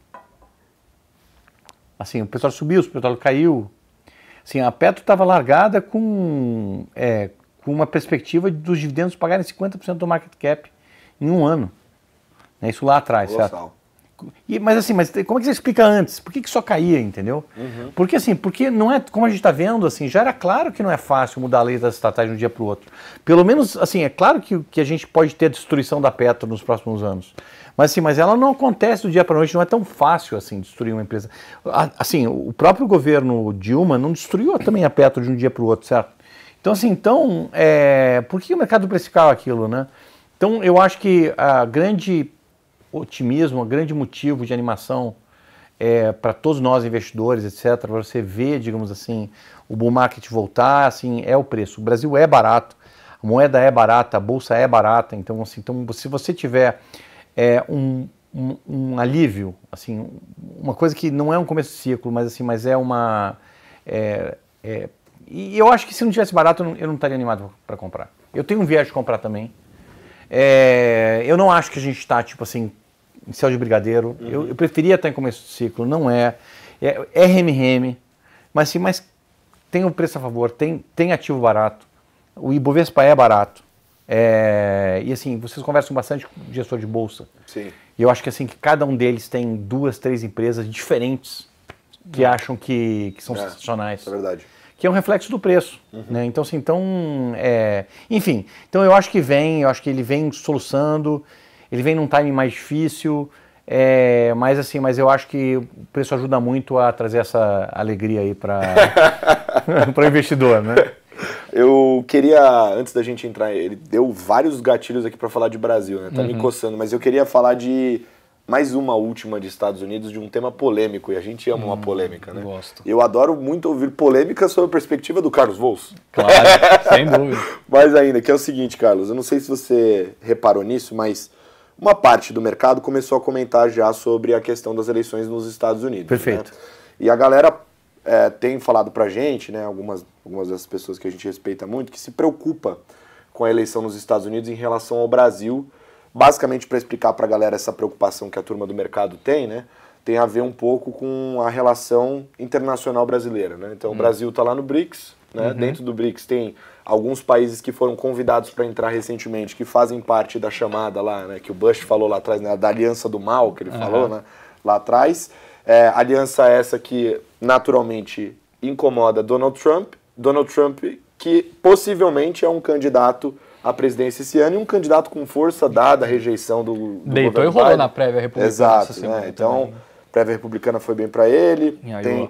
Speaker 3: Assim, o petróleo subiu, o petróleo caiu. Assim, a Petro estava largada com uma perspectiva dos dividendos pagarem 50% do market cap em um ano. Né? Isso lá atrás, certo? Mas como é que você explica antes? Por que só caía, entendeu? Uhum. Porque não é, como a gente está vendo, assim, já era claro que não é fácil mudar a lei das estatais de um dia para o outro. Pelo menos, assim, é claro que a gente pode ter a destruição da Petro nos próximos anos. Mas ela não acontece do dia para a noite, não é tão fácil, assim, destruir uma empresa. Assim, o próprio governo Dilma não destruiu também a Petro de um dia para o outro, certo? Então, por que o mercado precificava aquilo, né? Então, eu acho que a grande... otimismo, um grande motivo de animação para todos nós investidores, etc., para você ver, digamos assim, o bull market voltar, assim, é o preço. O Brasil é barato, a moeda é barata, a bolsa é barata, então, assim, se você tiver um alívio, assim, uma coisa que não é um começo de ciclo, mas é uma... e eu acho que se não tivesse barato, eu não estaria animado para comprar. Eu tenho um viés de comprar também. Eu não acho que a gente está, tipo assim, em céu de brigadeiro. Uhum. Eu preferia estar em começo de ciclo, não é reme-reme, mas tem um preço a favor, tem ativo barato, o Ibovespa é barato, e assim, vocês conversam bastante com o gestor de bolsa.
Speaker 1: Sim.
Speaker 3: E eu acho que assim, que cada um deles tem 2, 3 empresas diferentes que acham que são sensacionais.
Speaker 1: É verdade.
Speaker 3: Que é um reflexo do preço, né? Então, assim, enfim, então eu acho que ele vem soluçando, ele vem num timing mais difícil, mas eu acho que o preço ajuda muito a trazer essa alegria aí para o investidor, né?
Speaker 1: Eu queria, antes da gente entrar, ele deu vários gatilhos aqui para falar de Brasil, né? Tá me coçando, mas eu queria falar de mais uma última de Estados Unidos, de um tema polêmico, e a gente ama uma polêmica, né?
Speaker 2: Gosto.
Speaker 1: Eu adoro muito ouvir polêmicas sob a perspectiva do Carlos Volz.
Speaker 2: Claro, sem dúvida.
Speaker 1: Mais ainda, que é o seguinte, Carlos, eu não sei se você reparou nisso, mas uma parte do mercado começou a comentar já sobre a questão das eleições nos Estados Unidos.
Speaker 3: Perfeito.
Speaker 1: Né? E a galera tem falado pra gente, né, algumas das pessoas que a gente respeita muito, que se preocupa com a eleição nos Estados Unidos em relação ao Brasil, basicamente para explicar para a galera essa preocupação que a turma do mercado tem, né? Tem a ver um pouco com a relação internacional brasileira, né? Então o Brasil está lá no BRICS, né? Dentro do BRICS tem alguns países que foram convidados para entrar recentemente, que fazem parte da chamada lá, né? Que o Bush falou lá atrás, né? Da aliança do mal, que ele falou, né? Lá atrás. Aliança essa que naturalmente incomoda Donald Trump, que possivelmente é um candidato à presidência esse ano e um candidato com força dada a rejeição do
Speaker 2: deitou e rolou na prévia republicana.
Speaker 1: Exato, né? Então, a prévia republicana foi bem para ele. Tem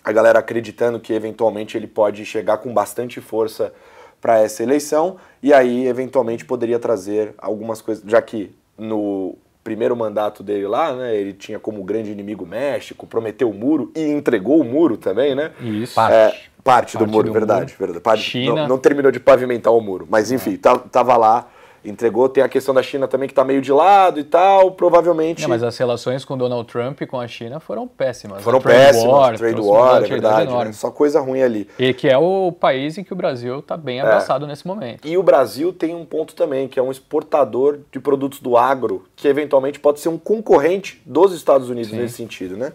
Speaker 1: a galera acreditando que eventualmente ele pode chegar com bastante força para essa eleição e aí eventualmente poderia trazer algumas coisas, já que no primeiro mandato dele lá, né, ele tinha como grande inimigo o México, prometeu o muro e entregou o muro também, né?
Speaker 2: Isso.
Speaker 1: Parte do muro, verdade.
Speaker 2: China.
Speaker 1: Não terminou de pavimentar o muro, mas enfim, tava lá, entregou. Tem a questão da China também que tá meio de lado e tal, provavelmente...
Speaker 2: mas as relações com Donald Trump e com a China foram péssimas.
Speaker 1: Trade war, é verdade, né? Só coisa ruim ali.
Speaker 2: E que é o país em que o Brasil tá bem abraçado nesse momento.
Speaker 1: E o Brasil tem um ponto também, que é um exportador de produtos do agro, que eventualmente pode ser um concorrente dos Estados Unidos nesse sentido, né?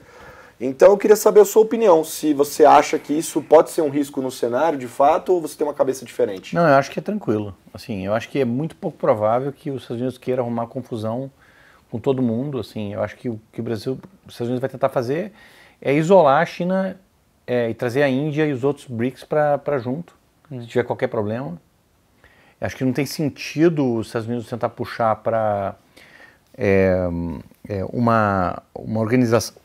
Speaker 1: Então eu queria saber a sua opinião, se você acha que isso pode ser um risco no cenário, de fato, ou você tem uma cabeça diferente?
Speaker 3: Não, eu acho que é tranquilo. Assim, eu acho que é muito pouco provável que os Estados Unidos queiram arrumar confusão com todo mundo. Assim, eu acho que o que os Estados Unidos vai tentar fazer é isolar a China e trazer a Índia e os outros BRICS para junto, se tiver qualquer problema. Eu acho que não tem sentido os Estados Unidos tentar puxar para uma organização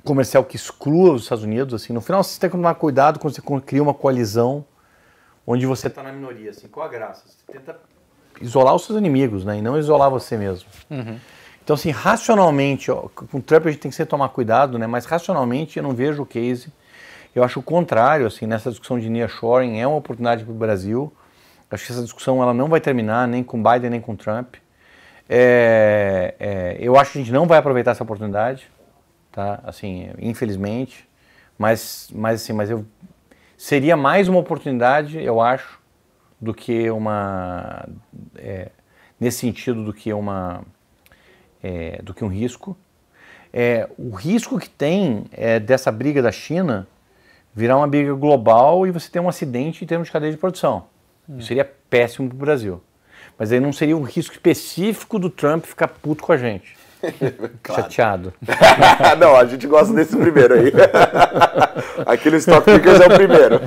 Speaker 3: comercial que exclua os Estados Unidos. Assim, no final você tem que tomar cuidado quando você cria uma coalizão onde você está na minoria. Assim, qual a graça? Você tenta isolar os seus inimigos, né, e não isolar você mesmo. Então, assim, racionalmente, com o Trump a gente tem que sempre tomar cuidado, né, mas racionalmente eu não vejo o case. Eu acho o contrário, assim, nessa discussão de nearshoring é uma oportunidade para o Brasil. Acho que essa discussão ela não vai terminar nem com Biden nem com Trump. Eu acho que a gente não vai aproveitar essa oportunidade. Tá? Assim, infelizmente, mas seria mais uma oportunidade, eu acho, do que nesse sentido, do que um risco. O risco que tem dessa briga da China virar uma briga global e você ter um acidente em termos de cadeia de produção. Isso seria péssimo para o Brasil. Mas aí não seria um risco específico do Trump ficar puto com a gente. Claro. Chateado.
Speaker 1: Não, a gente gosta desse primeiro aí. Aqui no Stock Pickers é o primeiro.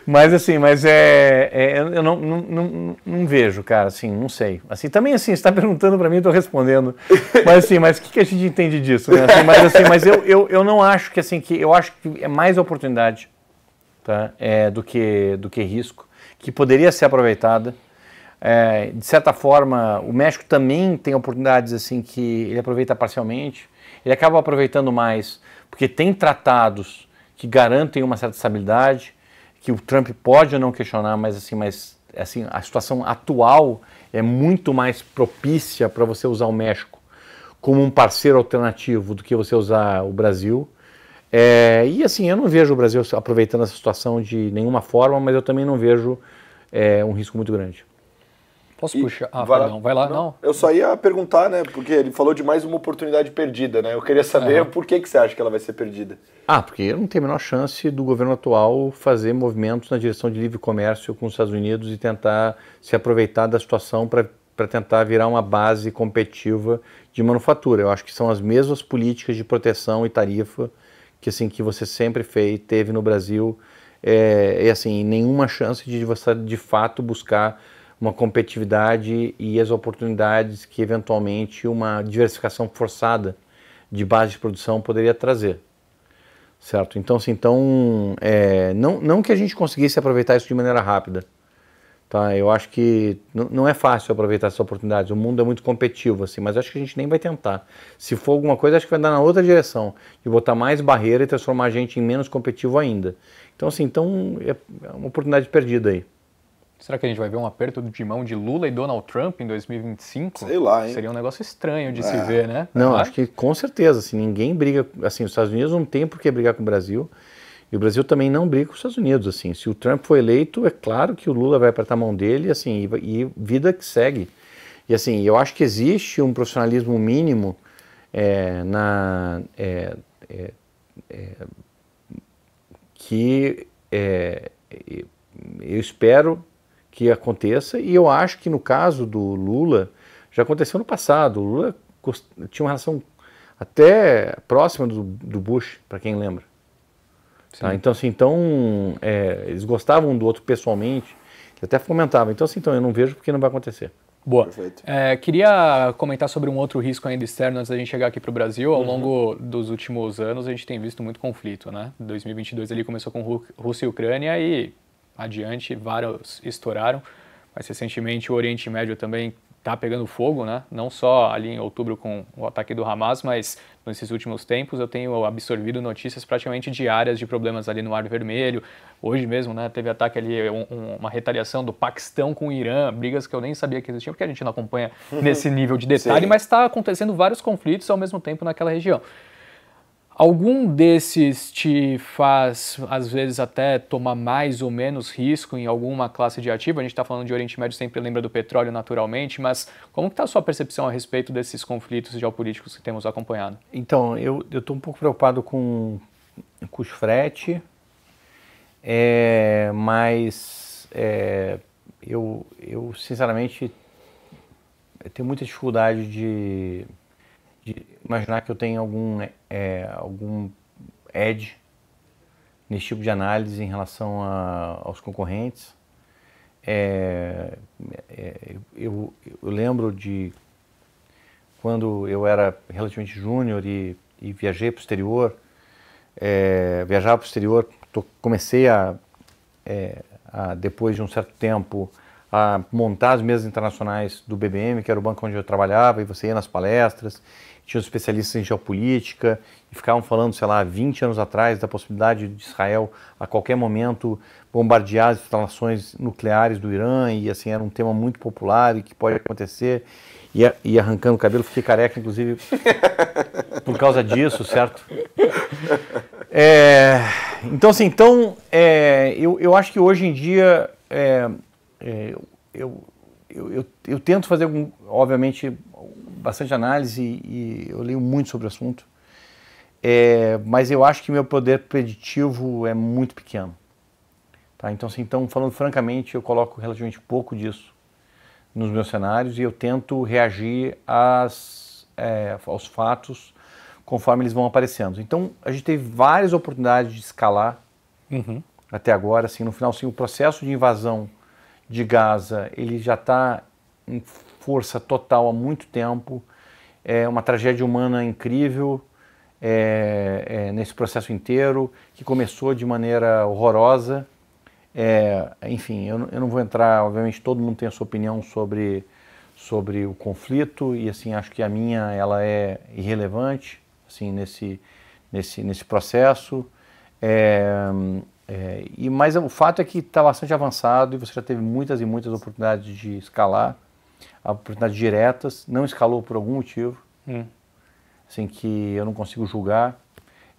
Speaker 3: Mas assim, eu não vejo, cara, assim, não sei. Assim, também assim, você está perguntando para mim, eu estou respondendo. Mas assim, o que a gente entende disso, né? Mas eu não acho que assim, eu acho que é mais oportunidade, tá? Do que risco, que poderia ser aproveitada. De certa forma, o México também tem oportunidades assim que ele aproveita parcialmente. Ele acaba aproveitando mais porque tem tratados que garantem uma certa estabilidade, que o Trump pode ou não questionar, mas a situação atual é muito mais propícia para você usar o México como um parceiro alternativo do que você usar o Brasil. E assim, eu não vejo o Brasil aproveitando essa situação de nenhuma forma, mas eu também não vejo um risco muito grande.
Speaker 2: Posso puxar? Perdão, vai lá. Não.
Speaker 1: Eu só ia perguntar, né, porque ele falou de mais uma oportunidade perdida, né? Eu queria saber por que você acha que ela vai ser perdida.
Speaker 3: Porque não tem a menor chance do governo atual fazer movimentos na direção de livre comércio com os Estados Unidos e tentar se aproveitar da situação para tentar virar uma base competitiva de manufatura. Eu acho que são as mesmas políticas de proteção e tarifa que você sempre teve no Brasil, assim, nenhuma chance de você de fato buscar uma competitividade e as oportunidades que eventualmente uma diversificação forçada de base de produção poderia trazer, certo? Então, assim, não que a gente conseguisse aproveitar isso de maneira rápida, tá? Eu acho que não é fácil aproveitar essas oportunidades, o mundo é muito competitivo, assim, mas acho que a gente nem vai tentar. Se for alguma coisa, acho que vai dar na outra direção, de botar mais barreira e transformar a gente em menos competitivo ainda. Então, assim, é uma oportunidade perdida aí.
Speaker 2: Será que a gente vai ver um aperto de mão de Lula e Donald Trump em 2025?
Speaker 1: Sei lá, hein?
Speaker 2: Seria um negócio estranho de se ver, né?
Speaker 3: Não, acho que com certeza, assim, ninguém briga, assim, os Estados Unidos não tem por que brigar com o Brasil, E o Brasil também não briga com os Estados Unidos, assim. Se o Trump for eleito, é claro que o Lula vai apertar a mão dele, assim, e vida que segue. E assim, eu acho que existe um profissionalismo mínimo que eu espero que aconteça, e eu acho que no caso do Lula, já aconteceu no passado. O Lula tinha uma relação até próxima do Bush, para quem lembra. Tá? Então, assim, eles gostavam um do outro pessoalmente, até comentavam. Então, assim, eu não vejo porque não vai acontecer.
Speaker 2: Boa. Queria comentar sobre um outro risco ainda externo antes da gente chegar aqui para o Brasil. Ao longo dos últimos anos, a gente tem visto muito conflito, né? 2022 ali começou com Rússia e Ucrânia e adiante vários estouraram. Mas recentemente o Oriente Médio também está pegando fogo, né? Não só ali em outubro com o ataque do Hamas, mas nesses últimos tempos eu tenho absorvido notícias praticamente diárias de problemas ali no Mar Vermelho. Hoje mesmo, né, teve ataque ali, uma retaliação do Paquistão com o Irã, brigas que eu nem sabia que existiam, porque a gente não acompanha nesse nível de detalhe, mas está acontecendo vários conflitos ao mesmo tempo naquela região. Algum desses te faz, às vezes, até tomar mais ou menos risco em alguma classe de ativo? A gente está falando de Oriente Médio, sempre lembra do petróleo naturalmente, mas como está a sua percepção a respeito desses conflitos geopolíticos que temos acompanhado?
Speaker 3: Então, eu estou um pouco preocupado com os frete, mas eu sinceramente tenho muita dificuldade de imaginar que eu tenho algum edge nesse tipo de análise em relação aos concorrentes. Eu lembro de quando eu era relativamente júnior e viajei para o exterior, viajar para o exterior, comecei depois de um certo tempo, a montar as mesas internacionais do BBM, que era o banco onde eu trabalhava, e você ia nas palestras, tinha os especialistas em geopolítica, e ficavam falando, sei lá, 20 anos atrás, da possibilidade de Israel, a qualquer momento, bombardear as instalações nucleares do Irã, e assim, era um tema muito popular e que pode acontecer, e arrancando o cabelo, fiquei careca, inclusive, por causa disso, certo? Então, assim, eu acho que hoje em dia, eu tento fazer, obviamente, bastante análise e eu leio muito sobre o assunto, mas eu acho que meu poder preditivo é muito pequeno. Tá? Então, assim, falando francamente, eu coloco relativamente pouco disso nos meus cenários e eu tento reagir aos fatos conforme eles vão aparecendo. Então, a gente teve várias oportunidades de escalar até agora. Assim, no final, assim, o processo de invasão de Gaza, ele já está em força total há muito tempo. É uma tragédia humana incrível nesse processo inteiro, que começou de maneira horrorosa. Enfim, eu não vou entrar, obviamente todo mundo tem a sua opinião sobre o conflito e assim, acho que a minha ela é irrelevante assim, nesse processo. Mas o fato é que está bastante avançado e você já teve muitas e muitas oportunidades de escalar, oportunidades diretas, não escalou por algum motivo, assim, que eu não consigo julgar.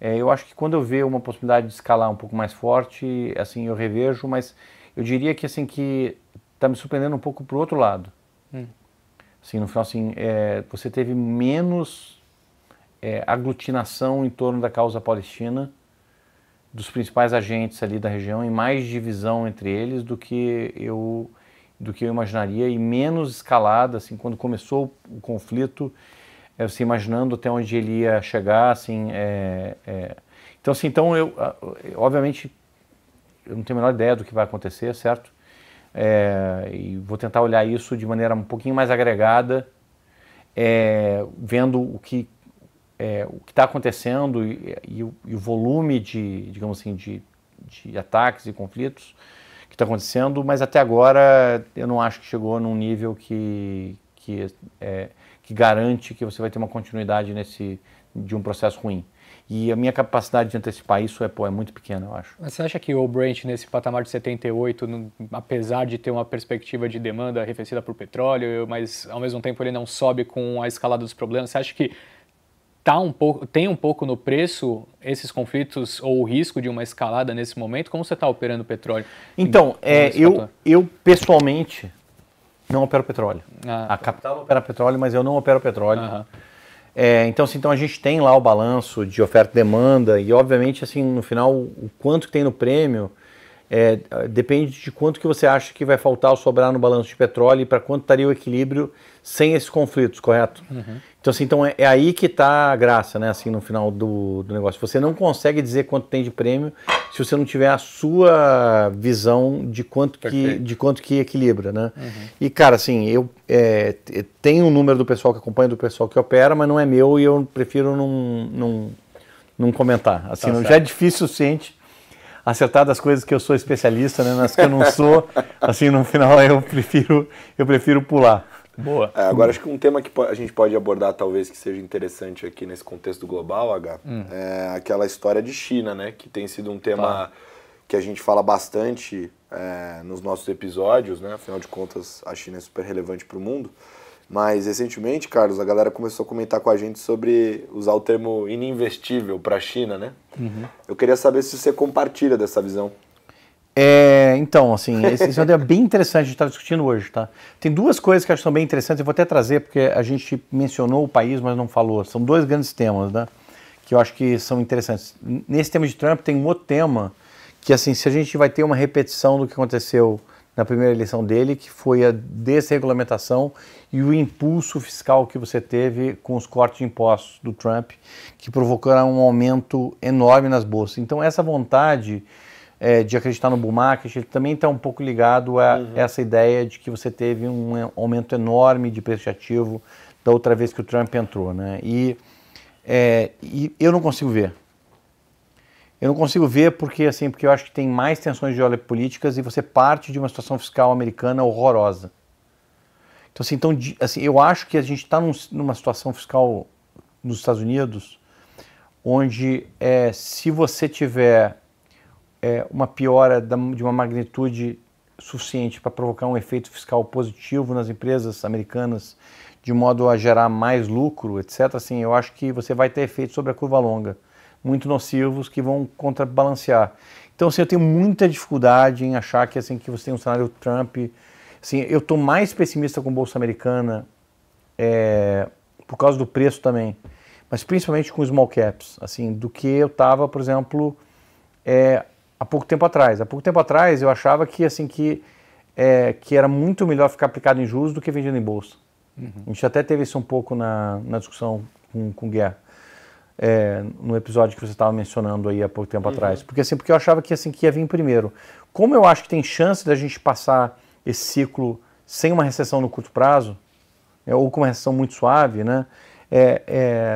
Speaker 3: Eu acho que quando eu vejo uma possibilidade de escalar um pouco mais forte, assim, eu revejo, mas eu diria que assim que está me surpreendendo um pouco para o outro lado. Assim, no final, assim, você teve menos aglutinação em torno da causa palestina dos principais agentes ali da região e mais divisão entre eles do que eu imaginaria e menos escalada, assim, quando começou o conflito, você imaginando até onde ele ia chegar, assim, Então, eu obviamente, eu não tenho a menor ideia do que vai acontecer, certo? E vou tentar olhar isso de maneira um pouquinho mais agregada, vendo o que está acontecendo e o volume digamos assim, de ataques e conflitos que está acontecendo, mas até agora eu não acho que chegou num nível que garante que você vai ter uma continuidade de um processo ruim. E a minha capacidade de antecipar isso é muito pequena, eu acho.
Speaker 2: Mas você acha que o Brent, nesse patamar de 78, apesar de ter uma perspectiva de demanda arrefecida por petróleo, mas ao mesmo tempo ele não sobe com a escalada dos problemas, você acha que tem um pouco no preço esses conflitos ou o risco de uma escalada nesse momento? Como você está operando o petróleo?
Speaker 3: Então, eu pessoalmente não opero petróleo. A capital opera petróleo, mas eu não opero petróleo. Então, assim, então a gente tem lá o balanço de oferta e demanda e, obviamente, assim, no final, o quanto que tem no prêmio depende de quanto que você acha que vai faltar ou sobrar no balanço de petróleo e para quanto estaria o equilíbrio sem esses conflitos, correto? Então, assim, então é aí que está a graça, né, assim, no final do negócio. Você não consegue dizer quanto tem de prêmio se você não tiver a sua visão de quanto que equilibra, né? E, cara, assim, eu tenho um número do pessoal que acompanha, do pessoal que opera, mas não é meu e eu prefiro não comentar. Assim, já é difícil o suficiente acertar das coisas que eu sou especialista, né, nas que eu não sou, assim, no final eu prefiro pular.
Speaker 2: Boa.
Speaker 1: Agora acho que um tema que a gente pode abordar talvez que seja interessante aqui nesse contexto global, é aquela história de China, né, que tem sido um tema que a gente fala bastante nos nossos episódios, né, afinal de contas a China é super relevante para o mundo, mas recentemente, Carlos, a galera começou a comentar com a gente sobre usar o termo ininvestível para a China, né? Eu queria saber se você compartilha dessa visão.
Speaker 3: Então, assim, esse é um tema bem interessante, a gente está discutindo hoje, tá? Tem duas coisas que eu acho que são bem interessantes, eu vou até trazer, porque a gente mencionou o país, mas não falou. São dois grandes temas, né? Que eu acho que são interessantes. Nesse tema de Trump tem um outro tema, que, assim, se a gente vai ter uma repetição do que aconteceu na primeira eleição dele, que foi a desregulamentação e o impulso fiscal que você teve com os cortes de impostos do Trump, que provocaram um aumento enorme nas bolsas. Então, essa vontade de acreditar no bull market, ele também está um pouco ligado a essa ideia de que você teve um aumento enorme de preço de ativo da outra vez que o Trump entrou, né? E eu não consigo ver. Eu não consigo ver porque eu acho que tem mais tensões geopolíticas e você parte de uma situação fiscal americana horrorosa. Então, eu acho que a gente está numa situação fiscal nos Estados Unidos onde se você tiver uma piora de uma magnitude suficiente para provocar um efeito fiscal positivo nas empresas americanas de modo a gerar mais lucro, etc., assim, eu acho que você vai ter efeitos sobre a curva longa muito nocivos que vão contrabalancear. Então, assim, eu tenho muita dificuldade em achar que, assim, que você tem um cenário Trump. Assim, eu estou mais pessimista com a Bolsa Americana por causa do preço também, mas principalmente com os small caps, assim, do que eu estava, por exemplo, há pouco tempo atrás. Há pouco tempo atrás eu achava que, assim, que era muito melhor ficar aplicado em juros do que vendido em bolsa. A gente até teve isso um pouco na discussão com Guerra. No episódio que você estava mencionando aí há pouco tempo atrás. Porque eu achava que ia vir primeiro. Como eu acho que tem chance da gente passar esse ciclo sem uma recessão no curto prazo, ou com uma recessão muito suave, né?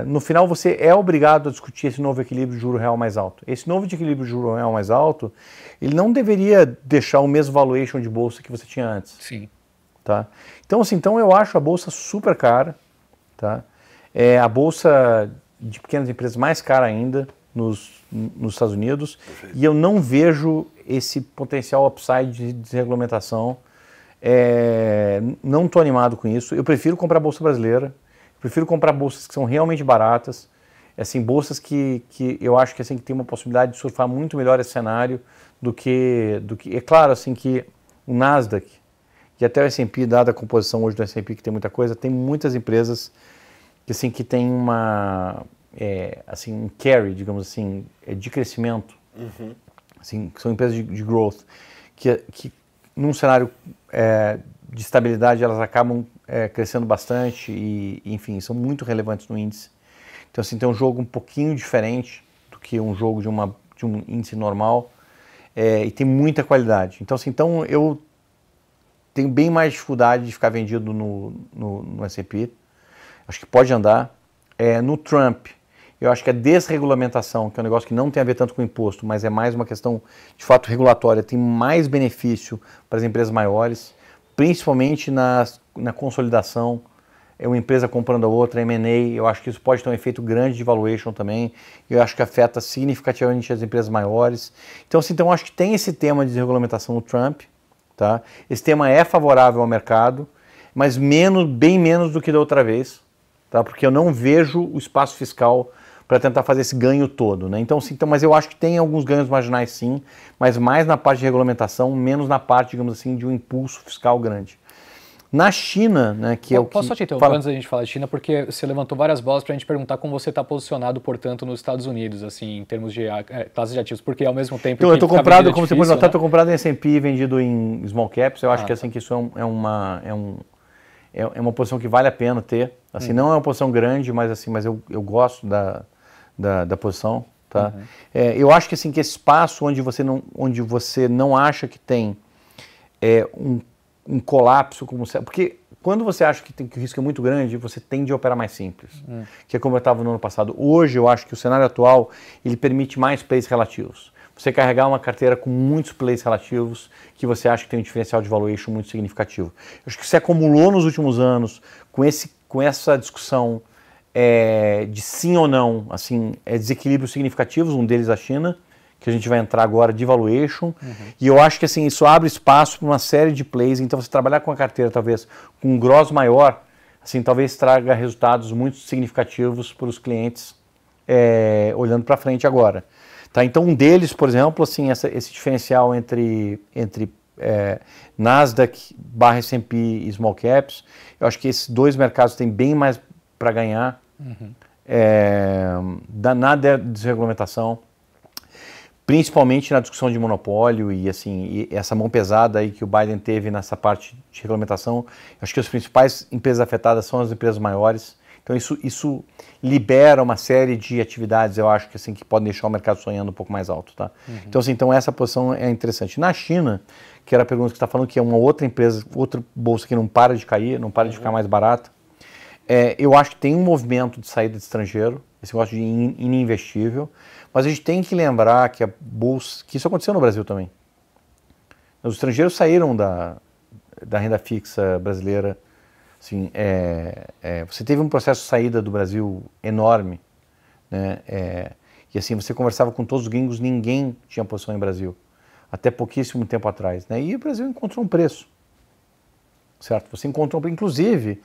Speaker 3: No final você é obrigado a discutir esse novo equilíbrio de juro real mais alto. Esse novo equilíbrio de juro real mais alto, ele não deveria deixar o mesmo valuation de bolsa que você tinha antes.
Speaker 2: Sim.
Speaker 3: Tá? Então eu acho a bolsa super cara, tá? A bolsa de pequenas empresas mais cara ainda nos Estados Unidos. Perfeito. E eu não vejo esse potencial upside de desregulamentação. Não estou animado com isso. Eu prefiro comprar bolsa brasileira, prefiro comprar bolsas que são realmente baratas, assim, bolsas que eu acho que, assim, que tem uma possibilidade de surfar muito melhor esse cenário do que é claro, assim, que o Nasdaq e até o S&P, dada a composição hoje do S&P, que tem muita coisa, tem muitas empresas que, assim, que tem um carry, digamos assim, de crescimento, assim, que são empresas de growth, que num cenário de estabilidade elas acabam crescendo bastante e, enfim, são muito relevantes no índice. Então, assim, tem um jogo um pouquinho diferente do que um jogo de um índice normal e tem muita qualidade. Então, assim, eu tenho bem mais dificuldade de ficar vendido no S&P. Acho que pode andar. No Trump, eu acho que a desregulamentação, que é um negócio que não tem a ver tanto com imposto, mas é mais uma questão de fato regulatória, tem mais benefício para as empresas maiores, principalmente na consolidação, uma empresa comprando a outra, M&A, eu acho que isso pode ter um efeito grande de valuation também, eu acho que afeta significativamente as empresas maiores. Então, assim, eu acho que tem esse tema de desregulamentação no Trump, tá? Esse tema é favorável ao mercado, mas bem menos do que da outra vez. tá? Porque eu não vejo o espaço fiscal para tentar fazer esse ganho todo, né? Então, sim, mas eu acho que tem alguns ganhos marginais sim, mas mais na parte de regulamentação, menos na parte, digamos assim, de um impulso fiscal grande. Na China, né, que é o que...
Speaker 2: Posso só te interromper antes da gente falar de China, porque você levantou várias bolas para a gente perguntar como você está posicionado, portanto, nos Estados Unidos, assim, em termos de classes de ativos, porque ao mesmo tempo...
Speaker 3: Então, eu estou comprado, como você pode notar, estou comprado em S&P e vendido em small caps. Eu acho que assim que isso é uma posição que vale a pena ter. Assim, não é uma posição grande, mas assim, mas eu gosto da posição, tá? Eu acho que assim que esse espaço onde você não acha que tem um colapso, porque quando você acha que o risco é muito grande, você tende a operar mais simples, que é como eu estava no ano passado. Hoje eu acho que o cenário atual ele permite mais plays relativos. Você carregar uma carteira com muitos plays relativos que você acha que tem um diferencial de valuation muito significativo. Eu acho que você acumulou nos últimos anos com essa discussão de sim ou não, assim, desequilíbrios significativos, um deles a China, que a gente vai entrar agora de valuation, e eu acho que assim, isso abre espaço para uma série de plays, então você trabalhar com a carteira talvez com um gross maior, assim, talvez traga resultados muito significativos para os clientes olhando para frente agora. Tá? Então um deles, por exemplo, assim, esse diferencial entre Nasdaq / S&P e Small Caps, eu acho que esses dois mercados têm bem mais para ganhar, na desregulamentação, principalmente na discussão de monopólio e assim essa mão pesada aí que o Biden teve nessa parte de regulamentação. Eu acho que as principais empresas afetadas são as empresas maiores. Então isso libera uma série de atividades, eu acho que assim que podem deixar o mercado sonhando um pouco mais alto, tá? Então assim, essa posição é interessante. Na China, que era a pergunta que você está falando, que é uma outra empresa, outra bolsa que não para de cair, não para de ficar mais barata. Eu acho que tem um movimento de saída de estrangeiro, esse negócio de ininvestível, mas a gente tem que lembrar que a bolsa, que isso aconteceu no Brasil também. Os estrangeiros saíram da renda fixa brasileira. Assim, você teve um processo de saída do Brasil enorme, né? E assim, você conversava com todos os gringos, ninguém tinha posição em Brasil, até pouquíssimo tempo atrás, né? E o Brasil encontrou um preço, certo? Você encontrou, inclusive,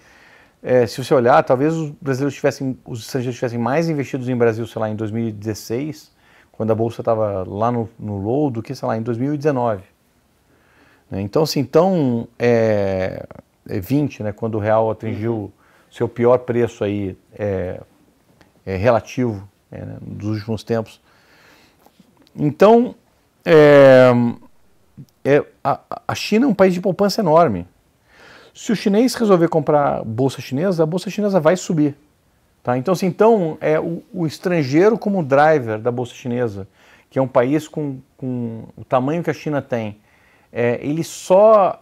Speaker 3: se você olhar, talvez os estrangeiros tivessem mais investidos em Brasil, sei lá, em 2016, quando a bolsa estava lá no low, do que, sei lá, em 2019. Né? Então, assim, 20, né, quando o real atingiu seu pior preço aí, relativo, né, dos últimos tempos. Então, a China é um país de poupança enorme. Se o chinês resolver comprar a bolsa chinesa vai subir. Tá? Então, assim, o estrangeiro como driver da bolsa chinesa, que é um país com o tamanho que a China tem, ele só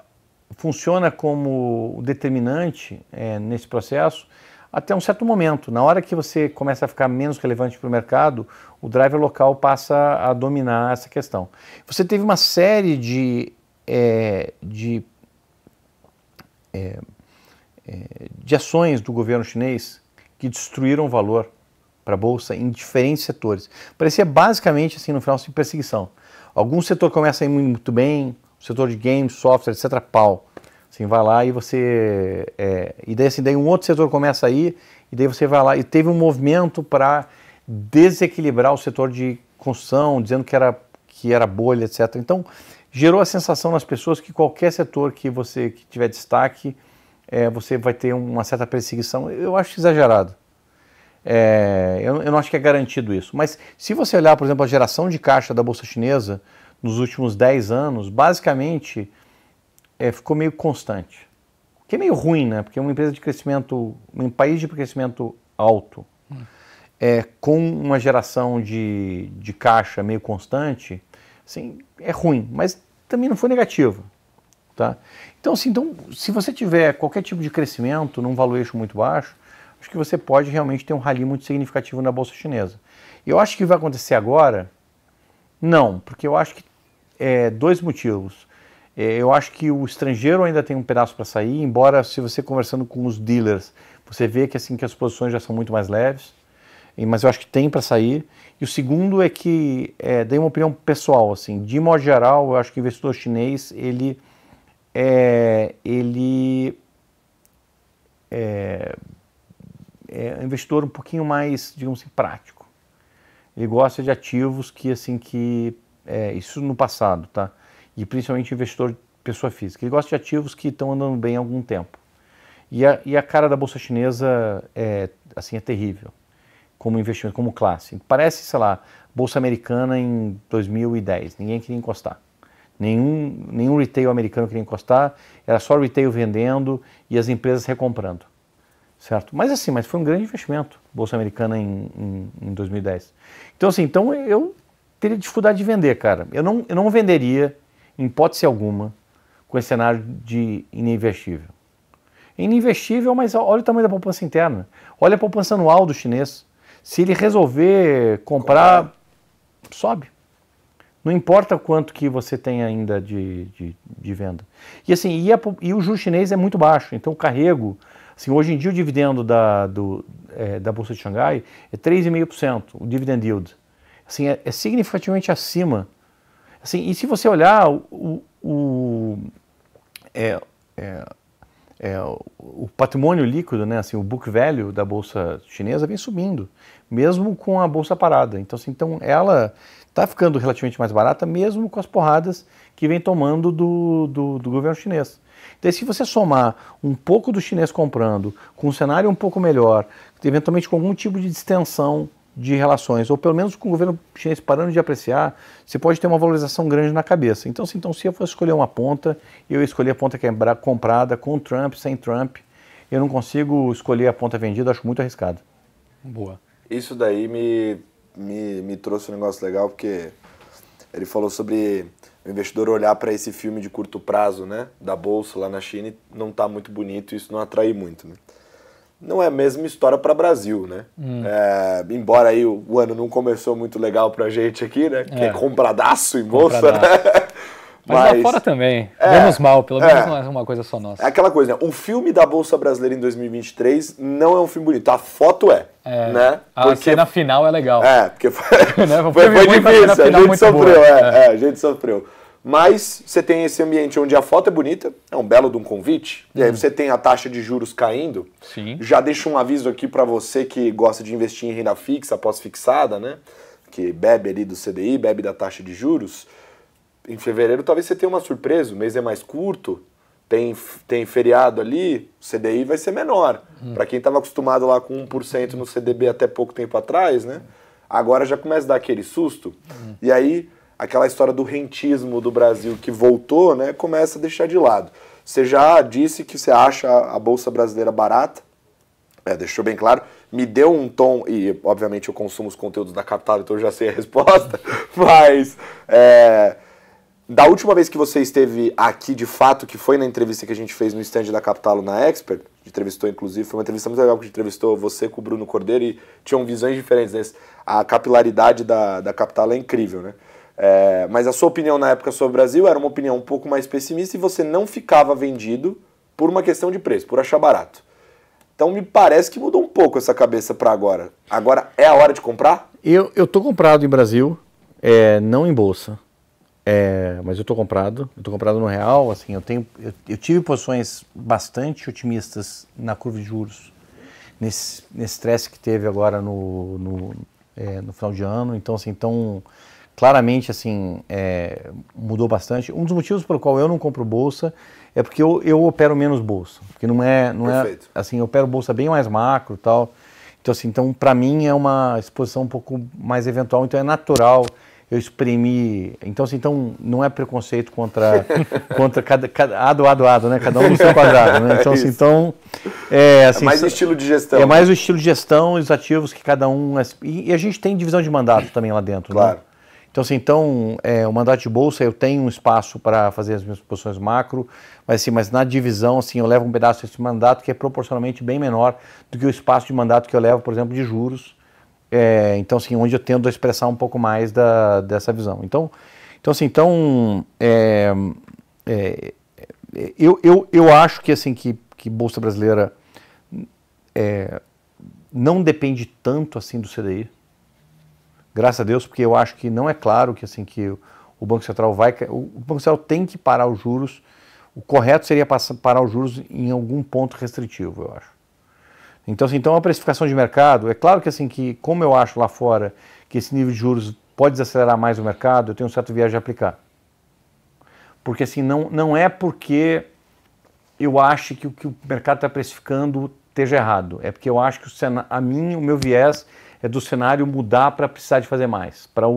Speaker 3: funciona como determinante nesse processo até um certo momento. Na hora que você começa a ficar menos relevante para o mercado, o driver local passa a dominar essa questão. Você teve uma série de ações do governo chinês que destruíram valor para a bolsa em diferentes setores. Parecia basicamente, assim, no final, assim, perseguição. Algum setor começa a ir muito bem, o setor de games, software, etc., pau. Assim, vai lá e você... e daí, assim, daí um outro setor começa a ir, e daí você vai lá e teve um movimento para desequilibrar o setor de construção, dizendo que era bolha, etc. Então, gerou a sensação nas pessoas que qualquer setor que tiver destaque, você vai ter uma certa perseguição. Eu acho exagerado. Eu não acho que é garantido isso. Mas se você olhar, por exemplo, a geração de caixa da Bolsa Chinesa nos últimos 10 anos, basicamente ficou meio constante. O que é meio ruim, né? Porque uma empresa de crescimento, um país de crescimento alto, com uma geração de caixa meio constante, assim, é ruim, mas também não foi negativo. Tá? Então, assim, se você tiver qualquer tipo de crescimento num valuation muito baixo, acho que você pode realmente ter um rally muito significativo na Bolsa Chinesa. Eu acho que vai acontecer agora? Não, porque eu acho que dois motivos. Eu acho que o estrangeiro ainda tem um pedaço para sair, embora se você conversando com os dealers, você vê que, assim, que as posições já são muito mais leves, mas eu acho que tem para sair. E o segundo é que, dei uma opinião pessoal, assim, de modo geral, eu acho que o investidor chinês, ele é um investidor um pouquinho mais, digamos assim, prático. Ele gosta de ativos que, assim, isso no passado, tá? E principalmente investidor pessoa física. Ele gosta de ativos que estão andando bem há algum tempo. E a cara da Bolsa Chinesa é terrível, como investimento, como classe. Parece, sei lá, Bolsa Americana em 2010. Ninguém queria encostar. Nenhum retail americano queria encostar. Era só retail vendendo e as empresas recomprando. Certo? Mas foi um grande investimento, Bolsa Americana em 2010. Então, eu teria dificuldade de vender, cara. Eu não venderia, em hipótese alguma, com esse cenário de ininvestível. Ininvestível, mas olha o tamanho da poupança interna. Olha a poupança anual do chinês. Se ele resolver comprar, sobe. Não importa quanto que você tem ainda de venda. E assim, e o juros chinês é muito baixo. Então o carrego, assim, hoje em dia o dividendo da Bolsa de Xangai é 3,5%, o dividend yield. Assim, é significativamente acima. Assim, e se você olhar o patrimônio líquido, né, assim, o book value da Bolsa Chinesa vem subindo, mesmo com a Bolsa parada. Então ela está ficando relativamente mais barata, mesmo com as porradas que vem tomando do governo chinês. Então, se você somar um pouco do chinês comprando, com um cenário um pouco melhor, eventualmente com algum tipo de distensão de relações, ou pelo menos com o governo chinês parando de apreciar, você pode ter uma valorização grande na cabeça. Então se eu fosse escolher uma ponta, eu escolhi a ponta que é comprada, com Trump, sem Trump. Eu não consigo escolher a ponta vendida, acho muito arriscado.
Speaker 2: Boa.
Speaker 1: Isso daí me trouxe um negócio legal, porque ele falou sobre o investidor olhar para esse filme de curto prazo, né, da Bolsa lá na China, e não está muito bonito, isso não atrai muito, né? Não é a mesma história para o Brasil, né? Embora aí o ano não começou muito legal pra gente aqui, né? Que é compradaço em bolsa, né?
Speaker 2: Mas lá fora também. Menos mal, pelo menos não é uma coisa só nossa.
Speaker 1: É aquela coisa, né? O filme da Bolsa Brasileira em 2023 não é um filme bonito. A foto né?
Speaker 2: A cena final é legal.
Speaker 1: Porque foi difícil, a gente sofreu, a gente sofreu. Mas você tem esse ambiente onde a foto é bonita, é um belo de um convite, e aí você tem a taxa de juros caindo.
Speaker 2: Sim.
Speaker 1: Já deixo um aviso aqui para você que gosta de investir em renda fixa, pós-fixada, né? Que bebe ali do CDI, bebe da taxa de juros. Em fevereiro talvez você tenha uma surpresa, o mês é mais curto, tem feriado ali, o CDI vai ser menor. Para quem estava acostumado lá com 1% no CDB até pouco tempo atrás, né? Agora já começa a dar aquele susto. E aí aquela história do rentismo do Brasil que voltou, né, começa a deixar de lado. Você já disse que você acha a Bolsa Brasileira barata, deixou bem claro, me deu um tom, e obviamente eu consumo os conteúdos da Capital, então eu já sei a resposta, mas da última vez que você esteve aqui de fato, que foi na entrevista que a gente fez no stand da Capital na Expert, entrevistou inclusive, foi uma entrevista muito legal que a gente entrevistou você com o Bruno Cordeiro e tinham visões diferentes, né? A capilaridade da Capital é incrível, né? Mas a sua opinião na época sobre o Brasil era uma opinião um pouco mais pessimista e você não ficava vendido por uma questão de preço, por achar barato. Então me parece que mudou um pouco essa cabeça para agora. Agora é a hora de comprar?
Speaker 3: Eu estou comprado em Brasil, não em bolsa, mas eu estou comprado no real. Assim, eu tive posições bastante otimistas na curva de juros, nesse estresse que teve agora no final de ano. Então, assim, claramente, assim, mudou bastante. Um dos motivos pelo qual eu não compro bolsa é porque eu opero menos bolsa. Porque não é assim, eu opero bolsa bem mais macro e tal. Então, assim, para mim é uma exposição um pouco mais eventual. Então, é natural eu exprimir. Então, assim, não é preconceito contra ado, né? Cada um no seu quadrado, né? Então, assim,
Speaker 1: assim, é mais o estilo de gestão.
Speaker 3: É mais o estilo de gestão e os ativos que cada um... E a gente tem divisão de mandato também lá dentro,
Speaker 1: claro.
Speaker 3: Né? Então, assim, o mandato de bolsa, eu tenho um espaço para fazer as minhas posições macro, mas na divisão, assim, eu levo um pedaço desse mandato que é proporcionalmente bem menor do que o espaço de mandato que eu levo, por exemplo, de juros. Então, assim, onde eu tendo a expressar um pouco mais dessa visão. Eu acho que, assim, que Bolsa Brasileira não depende tanto, assim, do CDI. Graças a Deus, porque eu acho que não é claro que, assim, que o Banco Central o Banco Central tem que parar os juros. O correto seria parar os juros em algum ponto restritivo, eu acho. Então, assim, então a precificação de mercado, é claro que assim, que como eu acho lá fora que esse nível de juros pode desacelerar mais o mercado, eu tenho um certo viés de aplicar. Porque assim, não é porque eu acho que o que o mercado está precificando esteja errado, é porque eu acho que o meu viés é do cenário mudar para precisar de fazer mais, para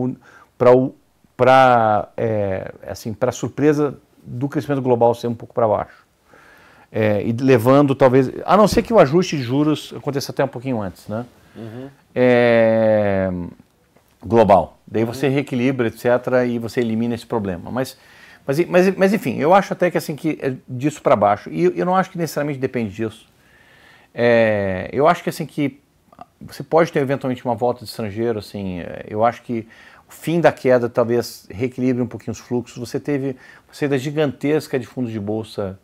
Speaker 3: a surpresa do crescimento global ser um pouco para baixo. E levando talvez, a não ser que o ajuste de juros aconteça até um pouquinho antes, né? Global. Daí você reequilibra, etc., e você elimina esse problema. Mas enfim, eu acho até que assim que é disso para baixo. E eu não acho que necessariamente depende disso. Eu acho que assim que você pode ter eventualmente uma volta de estrangeiro, assim. Eu acho que o fim da queda talvez reequilibre um pouquinho os fluxos. Você teve uma saída gigantesca de fundos de bolsa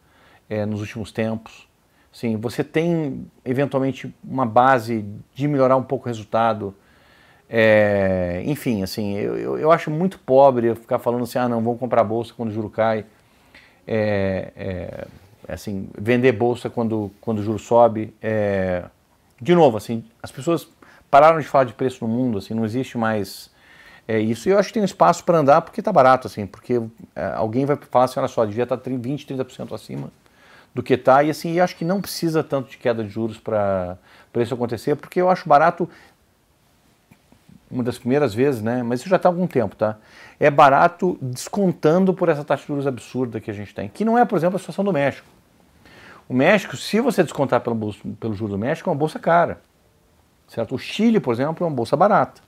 Speaker 3: nos últimos tempos. Assim, você tem eventualmente uma base de melhorar um pouco o resultado. Enfim, assim, eu acho muito pobre eu ficar falando assim, não, vamos comprar bolsa quando o juro cai, assim, vender bolsa quando o juro sobe. De novo, assim, as pessoas pararam de falar de preço no mundo, assim, não existe mais isso, e eu acho que tem um espaço para andar porque está barato, assim, porque alguém vai falar assim, olha só, devia estar 20, 30% acima do que está, e assim, eu acho que não precisa tanto de queda de juros para isso acontecer, porque eu acho barato. Uma das primeiras vezes, né? Mas isso já está há algum tempo, tá? É barato descontando por essa taxa de juros absurda que a gente tem, que não é, por exemplo, a situação do México. O México, se você descontar pelo juro do México, é uma bolsa cara, certo? O Chile, por exemplo, é uma bolsa barata,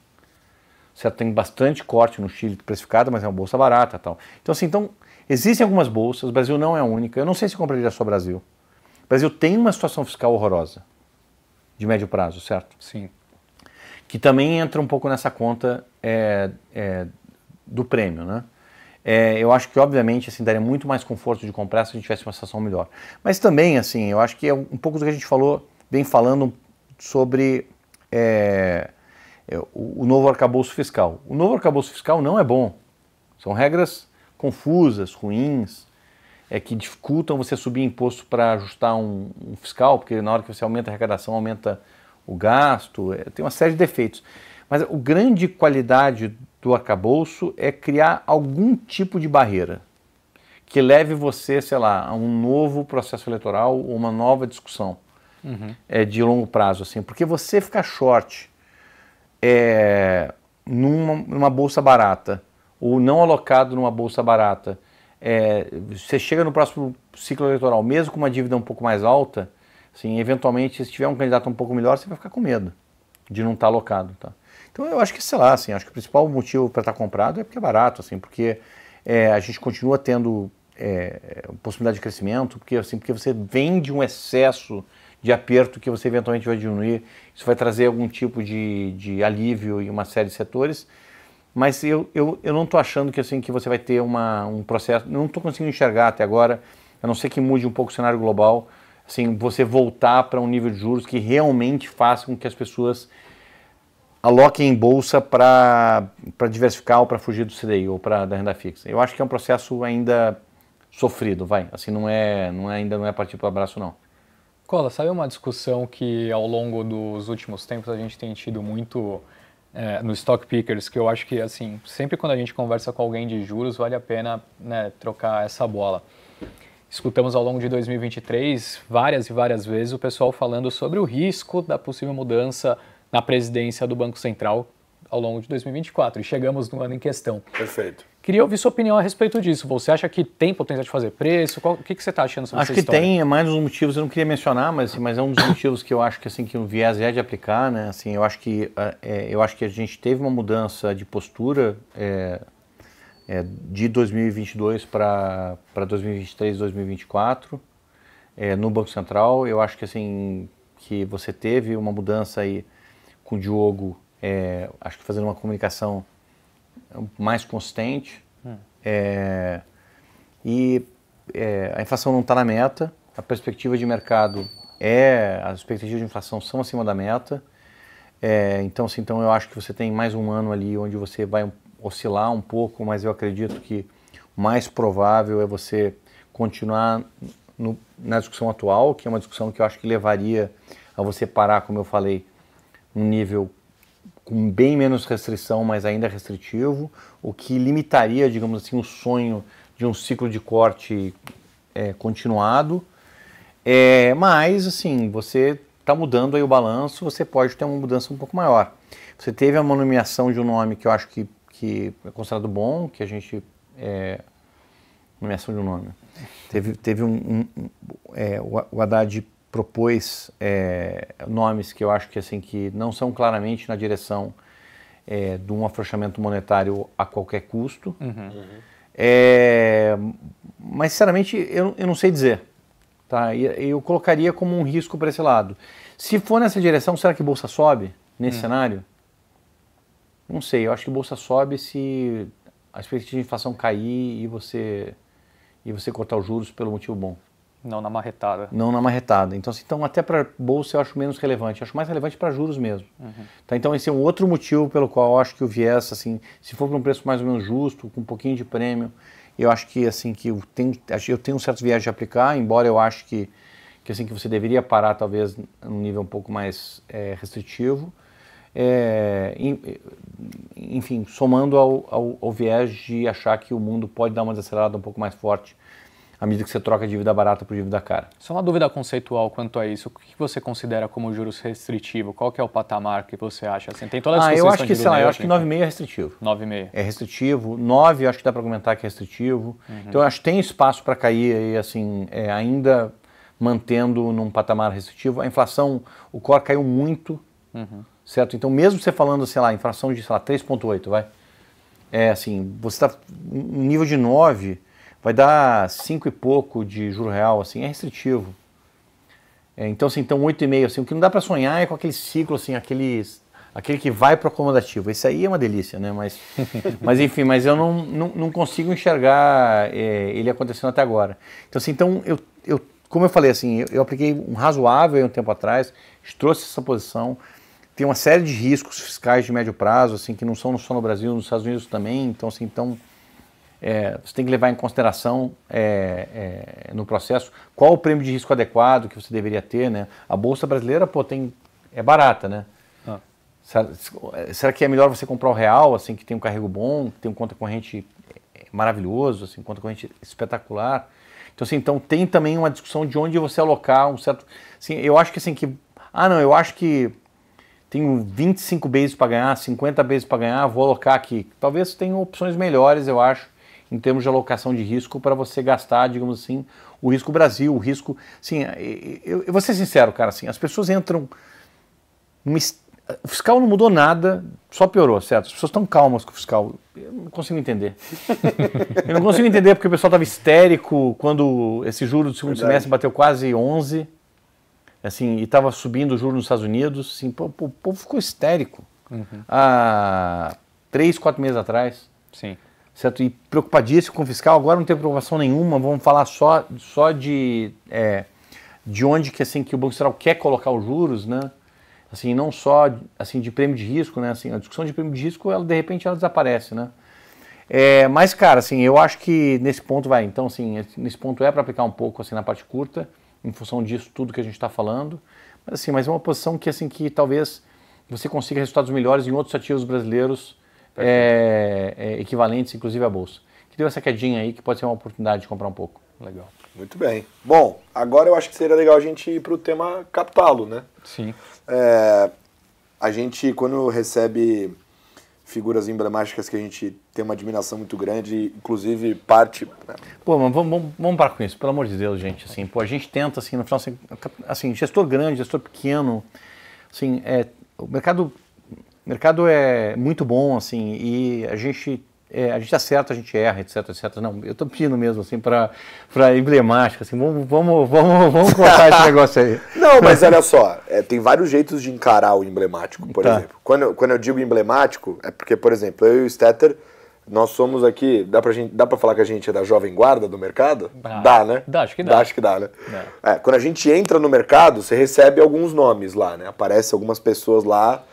Speaker 3: certo? Tem bastante corte no Chile precificado, mas é uma bolsa barata, tal. Então, assim, existem algumas bolsas. O Brasil não é a única. Eu não sei se compraria só o Brasil. O Brasil tem uma situação fiscal horrorosa de médio prazo, certo?
Speaker 2: Sim.
Speaker 3: Que também entra um pouco nessa conta do prêmio, né? Eu acho que, obviamente, assim, daria muito mais conforto de comprar se a gente tivesse uma situação melhor. Mas também, assim, eu acho que é um pouco do que a gente vem falando sobre o novo arcabouço fiscal. O novo arcabouço fiscal não é bom. São regras confusas, ruins, que dificultam você subir imposto para ajustar um fiscal, porque na hora que você aumenta a arrecadação, aumenta o gasto, tem uma série de defeitos. Mas a grande qualidade do arcabouço é criar algum tipo de barreira que leve você, sei lá, a um novo processo eleitoral ou uma nova discussão de longo prazo, assim, porque você ficar short numa bolsa barata ou não alocado numa bolsa barata, você chega no próximo ciclo eleitoral, mesmo com uma dívida um pouco mais alta, assim, eventualmente, se tiver um candidato um pouco melhor, você vai ficar com medo de não estar alocado, tá? Então eu acho que, sei lá, assim, acho que o principal motivo para estar comprado é porque é barato, assim, porque a gente continua tendo possibilidade de crescimento, porque você vende um excesso de aperto que você eventualmente vai diminuir, isso vai trazer algum tipo de alívio em uma série de setores, mas eu não estou achando que, assim, que você vai ter um processo, não estou conseguindo enxergar até agora, a não ser que mude um pouco o cenário global, assim, você voltar para um nível de juros que realmente faça com que as pessoas aloquem em bolsa para diversificar ou para fugir do CDI ou da renda fixa. Eu acho que é um processo ainda sofrido, assim, ainda não é partir para o abraço, não.
Speaker 2: Cola, sabe uma discussão que ao longo dos últimos tempos a gente tem tido muito no Stock Pickers, que eu acho que, assim, sempre quando a gente conversa com alguém de juros, vale a pena, né, trocar essa bola. Escutamos ao longo de 2023, várias e várias vezes, o pessoal falando sobre o risco da possível mudança na presidência do Banco Central ao longo de 2024. E chegamos no ano em questão.
Speaker 1: Perfeito.
Speaker 2: Queria ouvir sua opinião a respeito disso. Você acha que tem potencial de fazer preço? O que você está achando sobre essa história?
Speaker 3: Acho que tem, é mais um dos motivos, eu não queria mencionar, mas é um dos motivos que eu acho que, assim, que o viés é de aplicar, né? Assim, eu acho que a gente teve uma mudança de postura de 2022 para 2023, 2024 no Banco Central. Eu acho que, assim, que você teve uma mudança aí com o Diogo, acho que fazendo uma comunicação mais consistente, e a inflação não está na meta, a perspectiva de mercado as expectativas de inflação são acima da meta, então eu acho que você tem mais um ano ali onde você vai oscilar um pouco, mas eu acredito que o mais provável é você continuar na discussão atual, que é uma discussão que eu acho que levaria a você parar, como eu falei, um nível com bem menos restrição, mas ainda restritivo, o que limitaria, digamos assim, o sonho de um ciclo de corte continuado. Mas, assim, você está mudando aí o balanço, você pode ter uma mudança um pouco maior. Você teve a nomeação de um nome que eu acho que é considerado bom, que a gente... nomeação de um nome. Teve o Haddad propôs nomes que eu acho que, assim, que não são claramente na direção de um afrouxamento monetário a qualquer custo. Mas, sinceramente, eu não sei dizer. Tá? Eu colocaria como um risco para esse lado. Se for nessa direção, será que a Bolsa sobe nesse cenário? Não sei, eu acho que a Bolsa sobe se a expectativa de inflação cair e você cortar os juros pelo motivo bom.
Speaker 2: Não na marretada.
Speaker 3: Não na marretada. Então até para Bolsa eu acho menos relevante. Eu acho mais relevante para juros mesmo. Tá? Então esse é um outro motivo pelo qual eu acho que o viés, assim, se for para um preço mais ou menos justo, com um pouquinho de prêmio, eu acho que, assim, que eu tenho um certo viés de aplicar, embora eu acho que assim, que você deveria parar talvez num nível um pouco mais restritivo. Enfim, somando ao viés de achar que o mundo pode dar uma desacelerada um pouco mais forte à medida que você troca dívida barata por dívida cara.
Speaker 2: Só uma dúvida conceitual quanto a isso. O que você considera como juros restritivo? Qual que é o patamar que você acha? Assim, tem toda a discussão
Speaker 3: eu acho que, sei lá, eu acho que 9,5 é restritivo.
Speaker 2: 9,5.
Speaker 3: É restritivo. 9 eu acho que dá para argumentar que é restritivo. Então eu acho que tem espaço para cair aí, assim, ainda mantendo num patamar restritivo. A inflação, o core caiu muito, certo? Então mesmo você falando, sei lá, inflação de, sei lá, 3,8, vai. Assim, você está um nível de 9, vai dar 5 e pouco de juro real, assim, é restritivo. Então, assim, então 8,5, assim, o que não dá para sonhar é com aquele ciclo, assim, aquele que vai para o acomodativo. Isso aí é uma delícia, né? Mas enfim, mas eu não consigo enxergar ele acontecendo até agora. Então, assim, como eu falei, assim, eu apliquei um razoável aí um tempo atrás, trouxe essa posição. Tem uma série de riscos fiscais de médio prazo, assim, que não são só no Brasil, nos Estados Unidos também. Então, assim, você tem que levar em consideração no processo qual o prêmio de risco adequado que você deveria ter, né? A Bolsa brasileira, é barata, né? Será que é melhor você comprar o real, assim, que tem um carrego bom, que tem um conta corrente maravilhoso, assim, conta corrente espetacular? Então, assim, tem também uma discussão de onde você alocar um certo... Assim, eu acho que, assim, eu acho que tenho 25 bases para ganhar, 50 bases para ganhar, vou alocar aqui. Talvez tenha opções melhores, eu acho, em termos de alocação de risco para você gastar, digamos assim, o risco Brasil, o risco... Assim, eu vou ser sincero, cara, assim, as pessoas entram... O fiscal não mudou nada, só piorou, certo? As pessoas estão calmas com o fiscal. Eu não consigo entender. Eu não consigo entender porque o pessoal estava histérico quando esse juro do segundo semestre bateu quase 11, assim, e estava subindo o juro nos Estados Unidos. Assim, o povo ficou histérico há 3, 4 meses atrás.
Speaker 2: Sim.
Speaker 3: Certo? E preocupadíssimo com o fiscal. Agora não tem preocupação nenhuma, vamos falar só de onde que, assim, que o Banco Central quer colocar os juros, né? Assim, não só assim, de prêmio de risco, né? Assim, a discussão de prêmio de risco, de repente, ela desaparece, né? Mas, cara, assim, eu acho que nesse ponto então, assim, nesse ponto para aplicar um pouco, assim, na parte curta, em função disso, tudo que a gente está falando, mas é uma posição que, assim, que talvez você consiga resultados melhores em outros ativos brasileiros equivalentes, inclusive à Bolsa. Que deu essa quedinha aí, que pode ser uma oportunidade de comprar um pouco.
Speaker 2: Legal.
Speaker 1: Muito bem. Bom, agora eu acho que seria legal a gente ir para o tema captá-lo, né?
Speaker 2: Sim.
Speaker 1: A gente, quando recebe figuras emblemáticas que a gente tem uma admiração muito grande, inclusive parte... Né?
Speaker 3: Pô, mas vamos parar com isso, pelo amor de Deus, gente. Assim, a gente tenta, assim, no final, assim, gestor grande, gestor pequeno, assim, o mercado é muito bom, assim, e a gente acerta, a gente erra, etc. Não, eu estou pedindo mesmo, assim, para emblemática, assim, vamos cortar esse negócio aí.
Speaker 1: Não, mas olha só, tem vários jeitos de encarar o emblemático, por exemplo. Quando eu digo emblemático, é porque, por exemplo, eu e o Stetter, nós somos aqui, dá pra falar que a gente é da jovem guarda do mercado? Dá, né?
Speaker 2: Acho que dá.
Speaker 1: Acho que dá, né? Quando a gente entra no mercado, você recebe alguns nomes lá, né? Aparecem algumas pessoas lá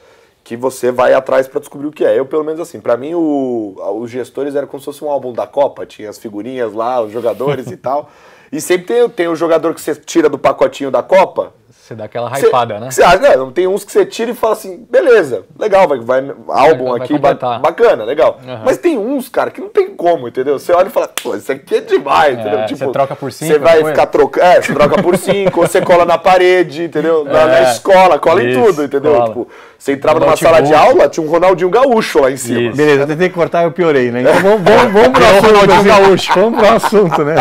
Speaker 1: que você vai atrás para descobrir o que é. Eu, pelo menos assim, para mim os gestores eram como se fosse um álbum da Copa, tinha as figurinhas lá, os jogadores e tal. E sempre tem o jogador que você tira do pacotinho da Copa.
Speaker 2: Você dá aquela hypada, né?
Speaker 1: Não, tem uns que você tira e fala assim, beleza, legal, vai álbum aqui, bacana, legal. Uhum. Mas tem uns, cara, que não tem como, entendeu? Você olha e fala, pô, isso aqui é demais, entendeu?
Speaker 2: Tipo, você troca por 5.
Speaker 1: Você vai ficar trocando, você troca por 5, ou você cola na parede, entendeu? Na escola, cola em tudo, entendeu? Cola. Tipo, você entrava numa sala de aula, tinha um Ronaldinho Gaúcho lá em cima.
Speaker 3: Isso. Beleza, eu tentei cortar e eu piorei, né? Então vamos pro Ronaldinho Gaúcho, vamos pro assunto, né?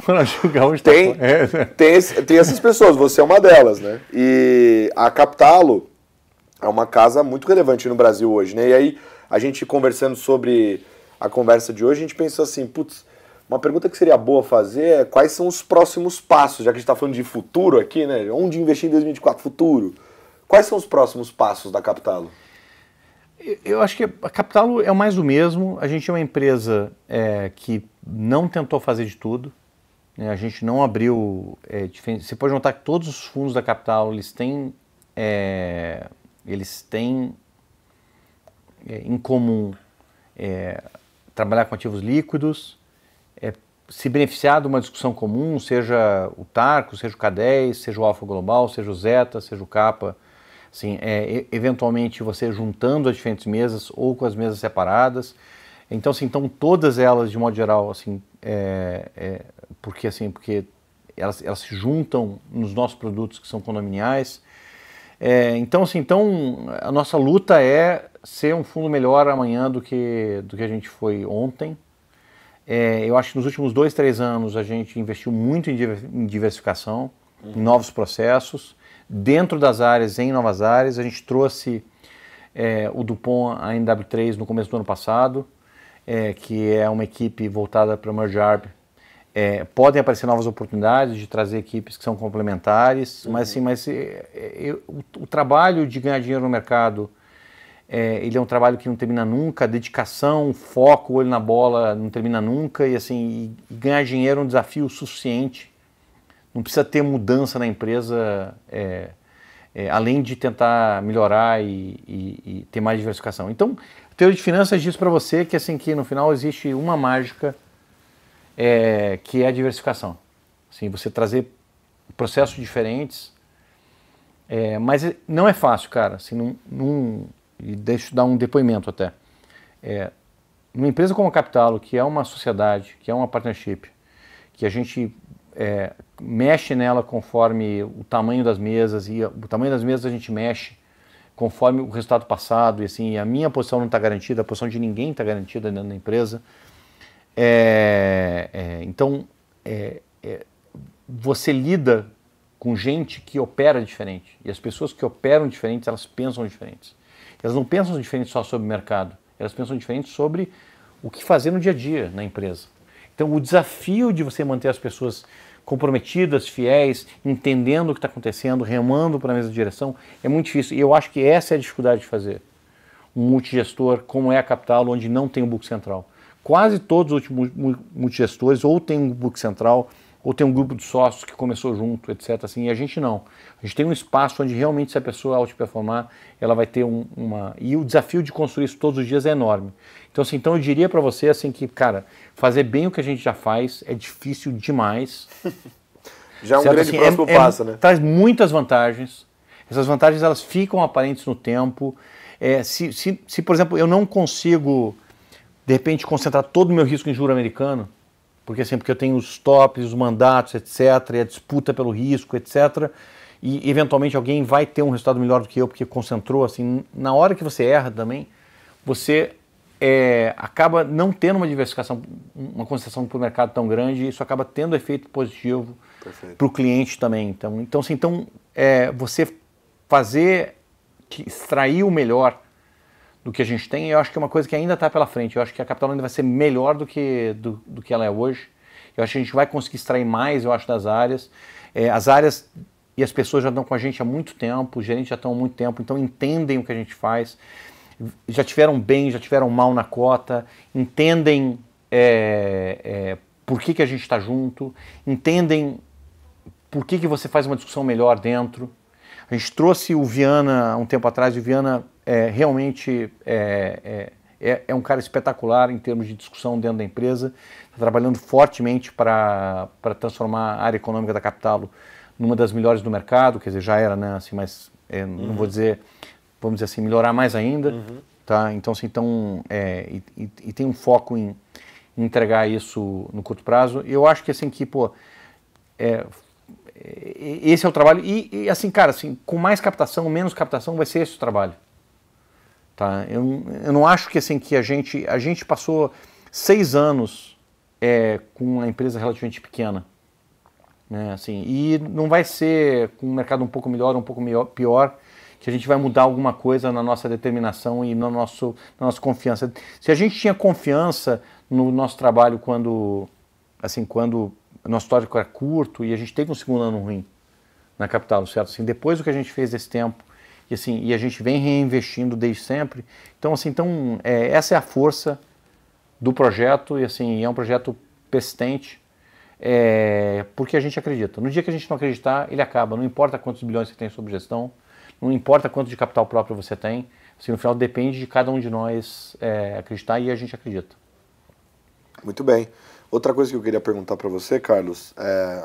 Speaker 3: Ronaldinho Gaúcho
Speaker 1: tem essas pessoas, você é uma delas, né? E a Captalo é uma casa muito relevante no Brasil hoje, né? E aí, a gente conversando sobre a conversa de hoje, a gente pensou assim, putz, uma pergunta que seria boa fazer é quais são os próximos passos, já que a gente está falando de futuro aqui, né? Onde investir em 2024, futuro. Quais são os próximos passos da Captalo?
Speaker 3: Eu acho que a Captalo é o mais do mesmo. A gente é uma empresa que não tentou fazer de tudo. A gente não abriu... você pode notar que todos os fundos da Captalo, eles têm em comum trabalhar com ativos líquidos, se beneficiar de uma discussão comum, seja o Tarco, seja o K10, seja o Alfa Global, seja o Zeta, seja o Kappa. Assim, eventualmente você juntando as diferentes mesas ou com as mesas separadas. Então, assim, todas elas, de modo geral, assim, porque elas se juntam nos nossos produtos que são condominiais. Então, a nossa luta é ser um fundo melhor amanhã do que a gente foi ontem. Eu acho que nos últimos 2, 3 anos a gente investiu muito em diversificação, em novos processos, dentro das áreas, em novas áreas. A gente trouxe o Dupont, a NW3, no começo do ano passado, que é uma equipe voltada para o Merge Arb. Podem aparecer novas oportunidades de trazer equipes que são complementares, mas o trabalho de ganhar dinheiro no mercado, ele é um trabalho que não termina nunca, a dedicação, o foco, o olho na bola não termina nunca, e ganhar dinheiro é um desafio suficiente. Não precisa ter mudança na empresa, além de tentar melhorar e ter mais diversificação. Então, a teoria de finanças diz para você que no final existe uma mágica, que é a diversificação. Assim, você trazer processos diferentes, mas não é fácil, cara. Assim, e deixa eu dar um depoimento até. Numa empresa como a Captalo, que é uma sociedade, que é uma partnership, que a gente mexe nela conforme o tamanho das mesas, e o tamanho das mesas a gente mexe conforme o resultado passado, e assim, a minha posição não está garantida, a posição de ninguém está garantida dentro da empresa. Então, você lida com gente que opera diferente, e as pessoas que operam diferentes, elas pensam diferentes. Elas não pensam diferente só sobre o mercado, elas pensam diferente sobre o que fazer no dia a dia na empresa. Então, o desafio de você manter as pessoas comprometidas, fiéis, entendendo o que está acontecendo, remando para a mesma direção, é muito difícil. E eu acho que essa é a dificuldade de fazer um multigestor como é a Captalo, onde não tem um book central. Quase todos os últimos multigestores ou tem um book central, ou tem um grupo de sócios que começou junto, etc. Assim, e a gente não. A gente tem um espaço onde realmente, se a pessoa outperformar, ela vai ter E o desafio de construir isso todos os dias é enorme. Então eu diria para você assim, que, cara, fazer bem o que a gente já faz é difícil demais.
Speaker 1: Já é um grande próximo passo, né?
Speaker 3: Traz muitas vantagens. Essas vantagens, elas ficam aparentes no tempo. Se, por exemplo, eu não consigo, de repente, concentrar todo o meu risco em juro americano, porque eu tenho os tops, os mandatos, etc., e a disputa pelo risco, etc., e eventualmente alguém vai ter um resultado melhor do que eu, porque concentrou, assim, na hora que você erra também, você acaba não tendo uma diversificação, uma concentração para o mercado tão grande, e isso acaba tendo efeito positivo para o cliente também. Então, você extrair o melhor do que a gente tem, eu acho que é uma coisa que ainda está pela frente. Eu acho que a Captalo ainda vai ser melhor do que ela é hoje. Eu acho que a gente vai conseguir extrair mais, eu acho, das áreas. As áreas e as pessoas já estão com a gente há muito tempo, os gerentes já estão há muito tempo, então entendem o que a gente faz. Já tiveram bem, já tiveram mal na cota, entendem por que a gente está junto, entendem por que você faz uma discussão melhor dentro. A gente trouxe o Viana há um tempo atrás, e o Viana realmente é um cara espetacular em termos de discussão dentro da empresa, está trabalhando fortemente para transformar a área econômica da Capitalo numa das melhores do mercado, quer dizer, já era, né, assim, mas não vou dizer, vamos dizer assim, melhorar mais ainda, tá? Então, assim, e tem um foco em entregar isso no curto prazo. Eu acho que, assim, esse é o trabalho, e assim, cara, assim, com mais captação, menos captação, vai ser esse o trabalho. Tá? Eu não acho que, assim, que a gente passou 6 anos com uma empresa relativamente pequena, né? Assim, e não vai ser com um mercado um pouco melhor, um pouco pior, que a gente vai mudar alguma coisa na nossa determinação e na nossa confiança. Se a gente tinha confiança no nosso trabalho quando o nosso histórico era curto e a gente teve um segundo ano ruim na Capitalo, certo? Assim, depois do que a gente fez esse tempo, e a gente vem reinvestindo desde sempre. Então, essa é a força do projeto, e assim, é um projeto persistente, porque a gente acredita. No dia que a gente não acreditar, ele acaba. Não importa quantos bilhões você tem sob gestão, não importa quanto de capital próprio você tem, assim, no final depende de cada um de nós acreditar, e a gente acredita.
Speaker 1: Muito bem. Outra coisa que eu queria perguntar para você, Carlos,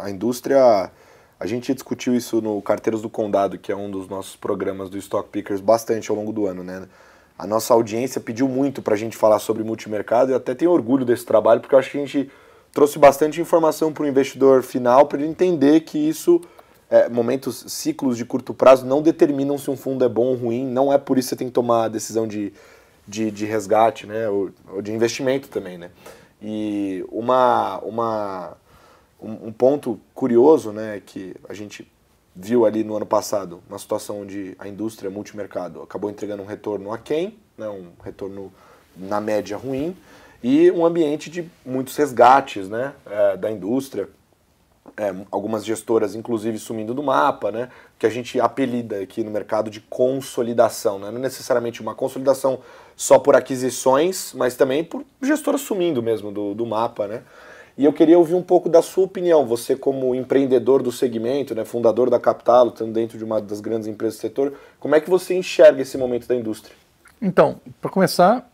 Speaker 1: a indústria, a gente discutiu isso no Carteiros do Condado, que é um dos nossos programas do Stock Pickers, bastante ao longo do ano, né? A nossa audiência pediu muito para a gente falar sobre multimercado, e eu até tenho orgulho desse trabalho, porque eu acho que a gente trouxe bastante informação para o investidor final, para ele entender que isso, ciclos de curto prazo não determinam se um fundo é bom ou ruim, não é por isso que você tem que tomar a decisão de resgate, né? Ou de investimento também, né? E um ponto curioso, né, que a gente viu ali no ano passado, uma situação onde a indústria multimercado acabou entregando um retorno aquém, né, um retorno na média ruim, e um ambiente de muitos resgates, né, da indústria, algumas gestoras inclusive sumindo do mapa, né, que a gente apelida aqui no mercado de consolidação, né, não necessariamente uma consolidação só por aquisições, mas também por gestoras sumindo mesmo do mapa, né. E eu queria ouvir um pouco da sua opinião, você como empreendedor do segmento, né, fundador da Capitalo, estando dentro de uma das grandes empresas do setor, como é que você enxerga esse momento da indústria?
Speaker 3: Então, para começar,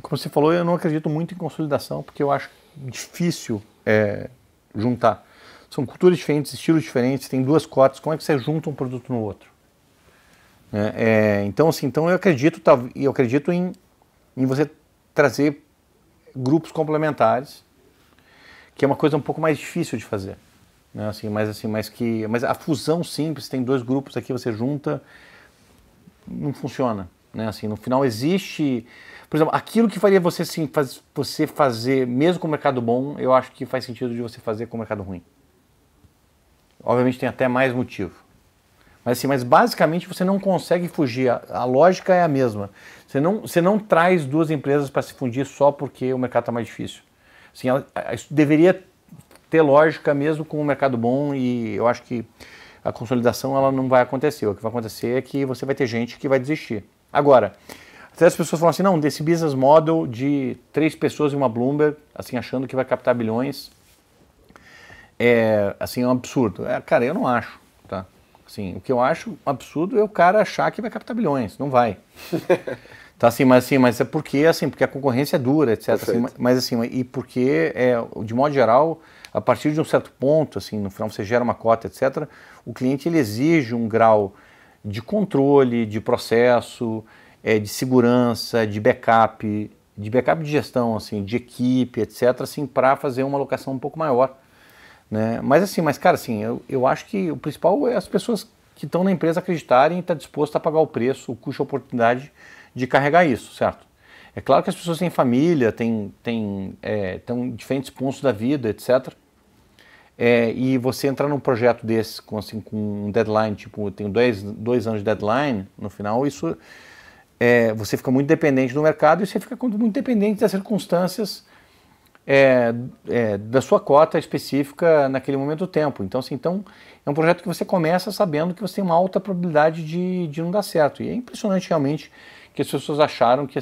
Speaker 3: como você falou, eu não acredito muito em consolidação, porque eu acho difícil juntar. São culturas diferentes, estilos diferentes, tem duas cotas, como é que você junta um produto no outro? Então, assim, eu acredito em você trazer grupos complementares, que é uma coisa um pouco mais difícil de fazer, né? Mas a fusão simples, tem dois grupos aqui, você junta, não funciona, né? Assim, no final existe, por exemplo, aquilo que faria você fazer, mesmo com o mercado bom, eu acho que faz sentido de você fazer com o mercado ruim. Obviamente tem até mais motivo. Mas basicamente você não consegue fugir, a lógica é a mesma. Você não traz duas empresas para se fundir só porque o mercado está mais difícil. Assim, isso deveria ter lógica mesmo com o mercado bom, e eu acho que a consolidação ela não vai acontecer. O que vai acontecer é que você vai ter gente que vai desistir. Agora, até as pessoas falam assim, não, desse business model de 3 pessoas e uma Bloomberg, assim, achando que vai captar bilhões, é um absurdo. Cara, eu não acho, tá? Assim, o que eu acho absurdo é o cara achar que vai captar bilhões, não vai. Tá, mas é porque a concorrência é dura, etc. E porque, de modo geral, a partir de um certo ponto, assim, no final você gera uma cota, etc., o cliente ele exige um grau de controle, de processo, de segurança, de backup de gestão, assim, de equipe, etc., assim, para fazer uma alocação um pouco maior, né? Mas cara, assim, eu acho que o principal é as pessoas que estão na empresa acreditarem e estar disposto a pagar o preço, o custo, a oportunidade de carregar isso, certo? É claro que as pessoas têm família, têm diferentes pontos da vida, etc. E você entrar num projeto desse com um deadline, tipo, tem 2 anos de deadline, no final, isso você fica muito dependente do mercado, e você fica muito dependente das circunstâncias da sua cota específica naquele momento do tempo. Então, é um projeto que você começa sabendo que você tem uma alta probabilidade de não dar certo. E é impressionante realmente que as pessoas acharam que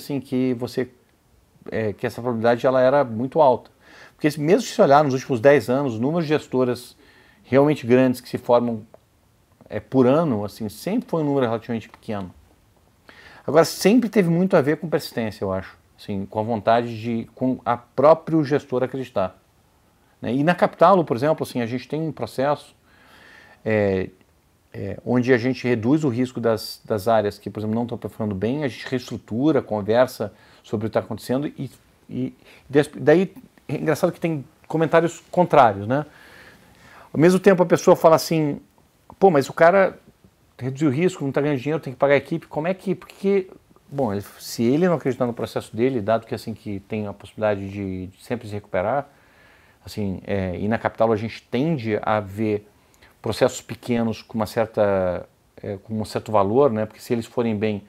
Speaker 3: essa probabilidade ela era muito alta. Porque mesmo se você olhar nos últimos 10 anos, o número de gestoras realmente grandes que se formam por ano, assim, sempre foi um número relativamente pequeno. Agora, sempre teve muito a ver com persistência, eu acho. assim, com a vontade de, com a próprio gestor acreditar. Né? E na Capitalo, por exemplo, assim, a gente tem um processo onde a gente reduz o risco das áreas que, por exemplo, não estão performando bem, a gente reestrutura, conversa sobre o que está acontecendo e daí é engraçado que tem comentários contrários, né? Ao mesmo tempo a pessoa fala assim, pô, mas o cara reduziu o risco, não está ganhando dinheiro, tem que pagar a equipe, como é que... Porque, bom, se ele não acreditar no processo dele, dado que assim que tem a possibilidade de sempre se recuperar, assim, e na Capitalo a gente tende a ver processos pequenos com com um certo valor, né? Porque se eles forem bem,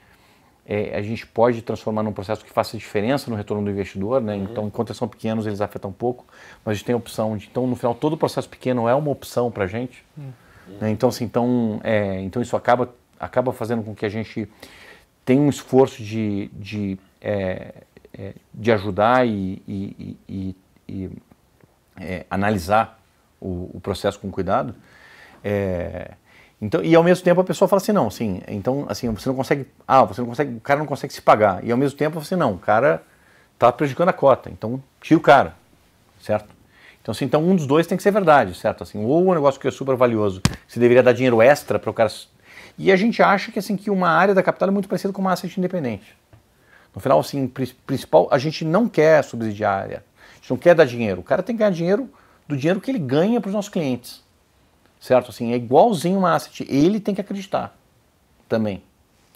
Speaker 3: a gente pode transformar num processo que faça diferença no retorno do investidor, né? Então, enquanto eles são pequenos, eles afetam um pouco, mas a gente tem a opção de, então, no final, todo o processo pequeno é uma opção para a gente. Né? Então, assim, então isso acaba fazendo com que a gente tenha um esforço de ajudar e analisar o processo com cuidado. Então, e ao mesmo tempo a pessoa fala assim, não, assim, então assim, você não consegue, o cara não consegue se pagar. E ao mesmo tempo assim, não, o cara está prejudicando a cota, então tira o cara, certo? Então, assim, então um dos dois tem que ser verdade, certo? Assim, ou um negócio que é super valioso, você deveria dar dinheiro extra para o cara. E a gente acha que assim que uma área da Capitalo é muito parecida com uma asset independente. No final, assim, principal, a gente não quer subsidiar a área, a gente não quer dar dinheiro. O cara tem que ganhar dinheiro do dinheiro que ele ganha para os nossos clientes. Certo? Assim, é igualzinho uma asset. Ele tem que acreditar também.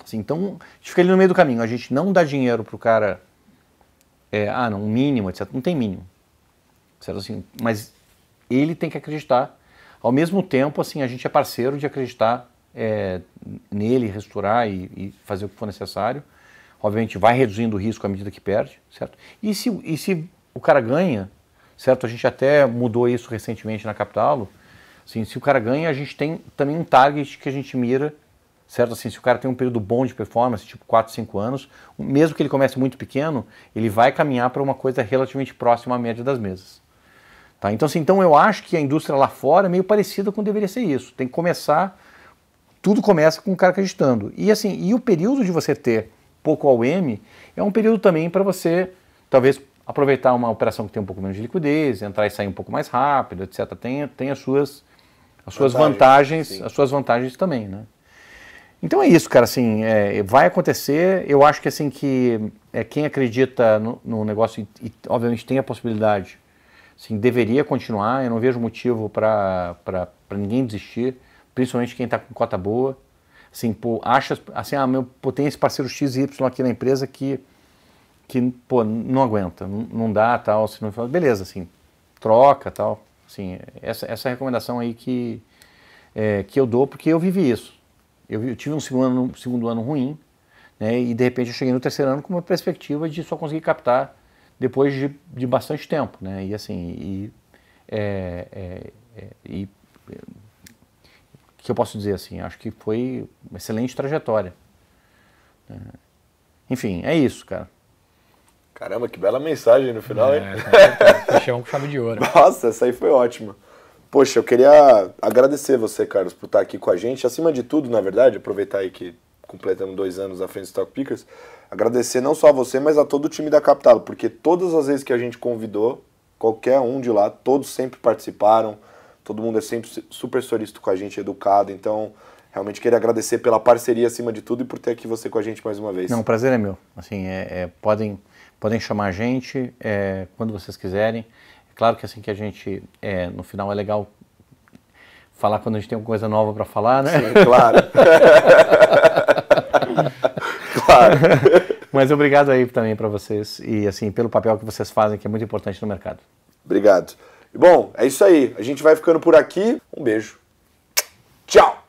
Speaker 3: Assim, então, a gente fica ali no meio do caminho. A gente não dá dinheiro para o cara, não, um mínimo, etc. Não tem mínimo. Certo? Assim, mas ele tem que acreditar. Ao mesmo tempo, assim, a gente é parceiro de acreditar nele, restaurar e fazer o que for necessário. Obviamente, vai reduzindo o risco à medida que perde, certo? E se o cara ganha, certo? A gente até mudou isso recentemente na Capitalo. Assim, se o cara ganha, a gente tem também um target que a gente mira, certo? Assim, se o cara tem um período bom de performance, tipo 4, 5 anos, mesmo que ele comece muito pequeno, ele vai caminhar para uma coisa relativamente próxima à média das mesas. Tá? Então, assim, então eu acho que a indústria lá fora é meio parecida com deveria ser isso. Tem que começar, tudo começa com o cara acreditando. E assim, e o período de você ter pouco OM é um período também para você, talvez, aproveitar uma operação que tem um pouco menos de liquidez, entrar e sair um pouco mais rápido, etc. Tem as suas vantagens também, né? Então é isso, cara, assim, vai acontecer. Eu acho que assim que quem acredita no negócio e obviamente tem a possibilidade, assim, deveria continuar. Eu não vejo motivo para ninguém desistir, principalmente quem está com cota boa. Assim, pô, acha assim, tem esse parceiro XY aqui na empresa que pô, não aguenta, não dá, tal, se não fala, beleza, assim, troca, tal. Assim, essa recomendação aí que eu dou, porque eu vivi isso. Eu tive um segundo ano ruim, né, e de repente eu cheguei no terceiro ano com uma perspectiva de só conseguir captar depois de bastante tempo, né, e assim, que eu posso dizer assim, acho que foi uma excelente trajetória. Enfim, é isso, cara.
Speaker 1: Caramba, que bela mensagem no final, hein?
Speaker 2: Fechamos com chave de ouro.
Speaker 1: Nossa, essa aí foi ótima. Poxa, eu queria agradecer você, Carlos, por estar aqui com a gente. Acima de tudo, na verdade, aproveitar aí que completamos 2 anos à frente do Stock Pickers, agradecer não só a você, mas a todo o time da Capitalo, porque todas as vezes que a gente convidou, qualquer um de lá, todos sempre participaram, todo mundo é sempre super solícito com a gente, educado, então realmente queria agradecer pela parceria acima de tudo e por ter aqui você com a gente mais uma vez.
Speaker 3: Não, o prazer é meu. Assim, podem chamar a gente quando vocês quiserem. É claro que assim que a gente, no final é legal falar quando a gente tem alguma coisa nova para falar, né?
Speaker 1: Sim, claro. Claro.
Speaker 3: Mas obrigado aí também para vocês e assim pelo papel que vocês fazem, que é muito importante no mercado.
Speaker 1: Obrigado. Bom, é isso aí. A gente vai ficando por aqui. Um beijo. Tchau.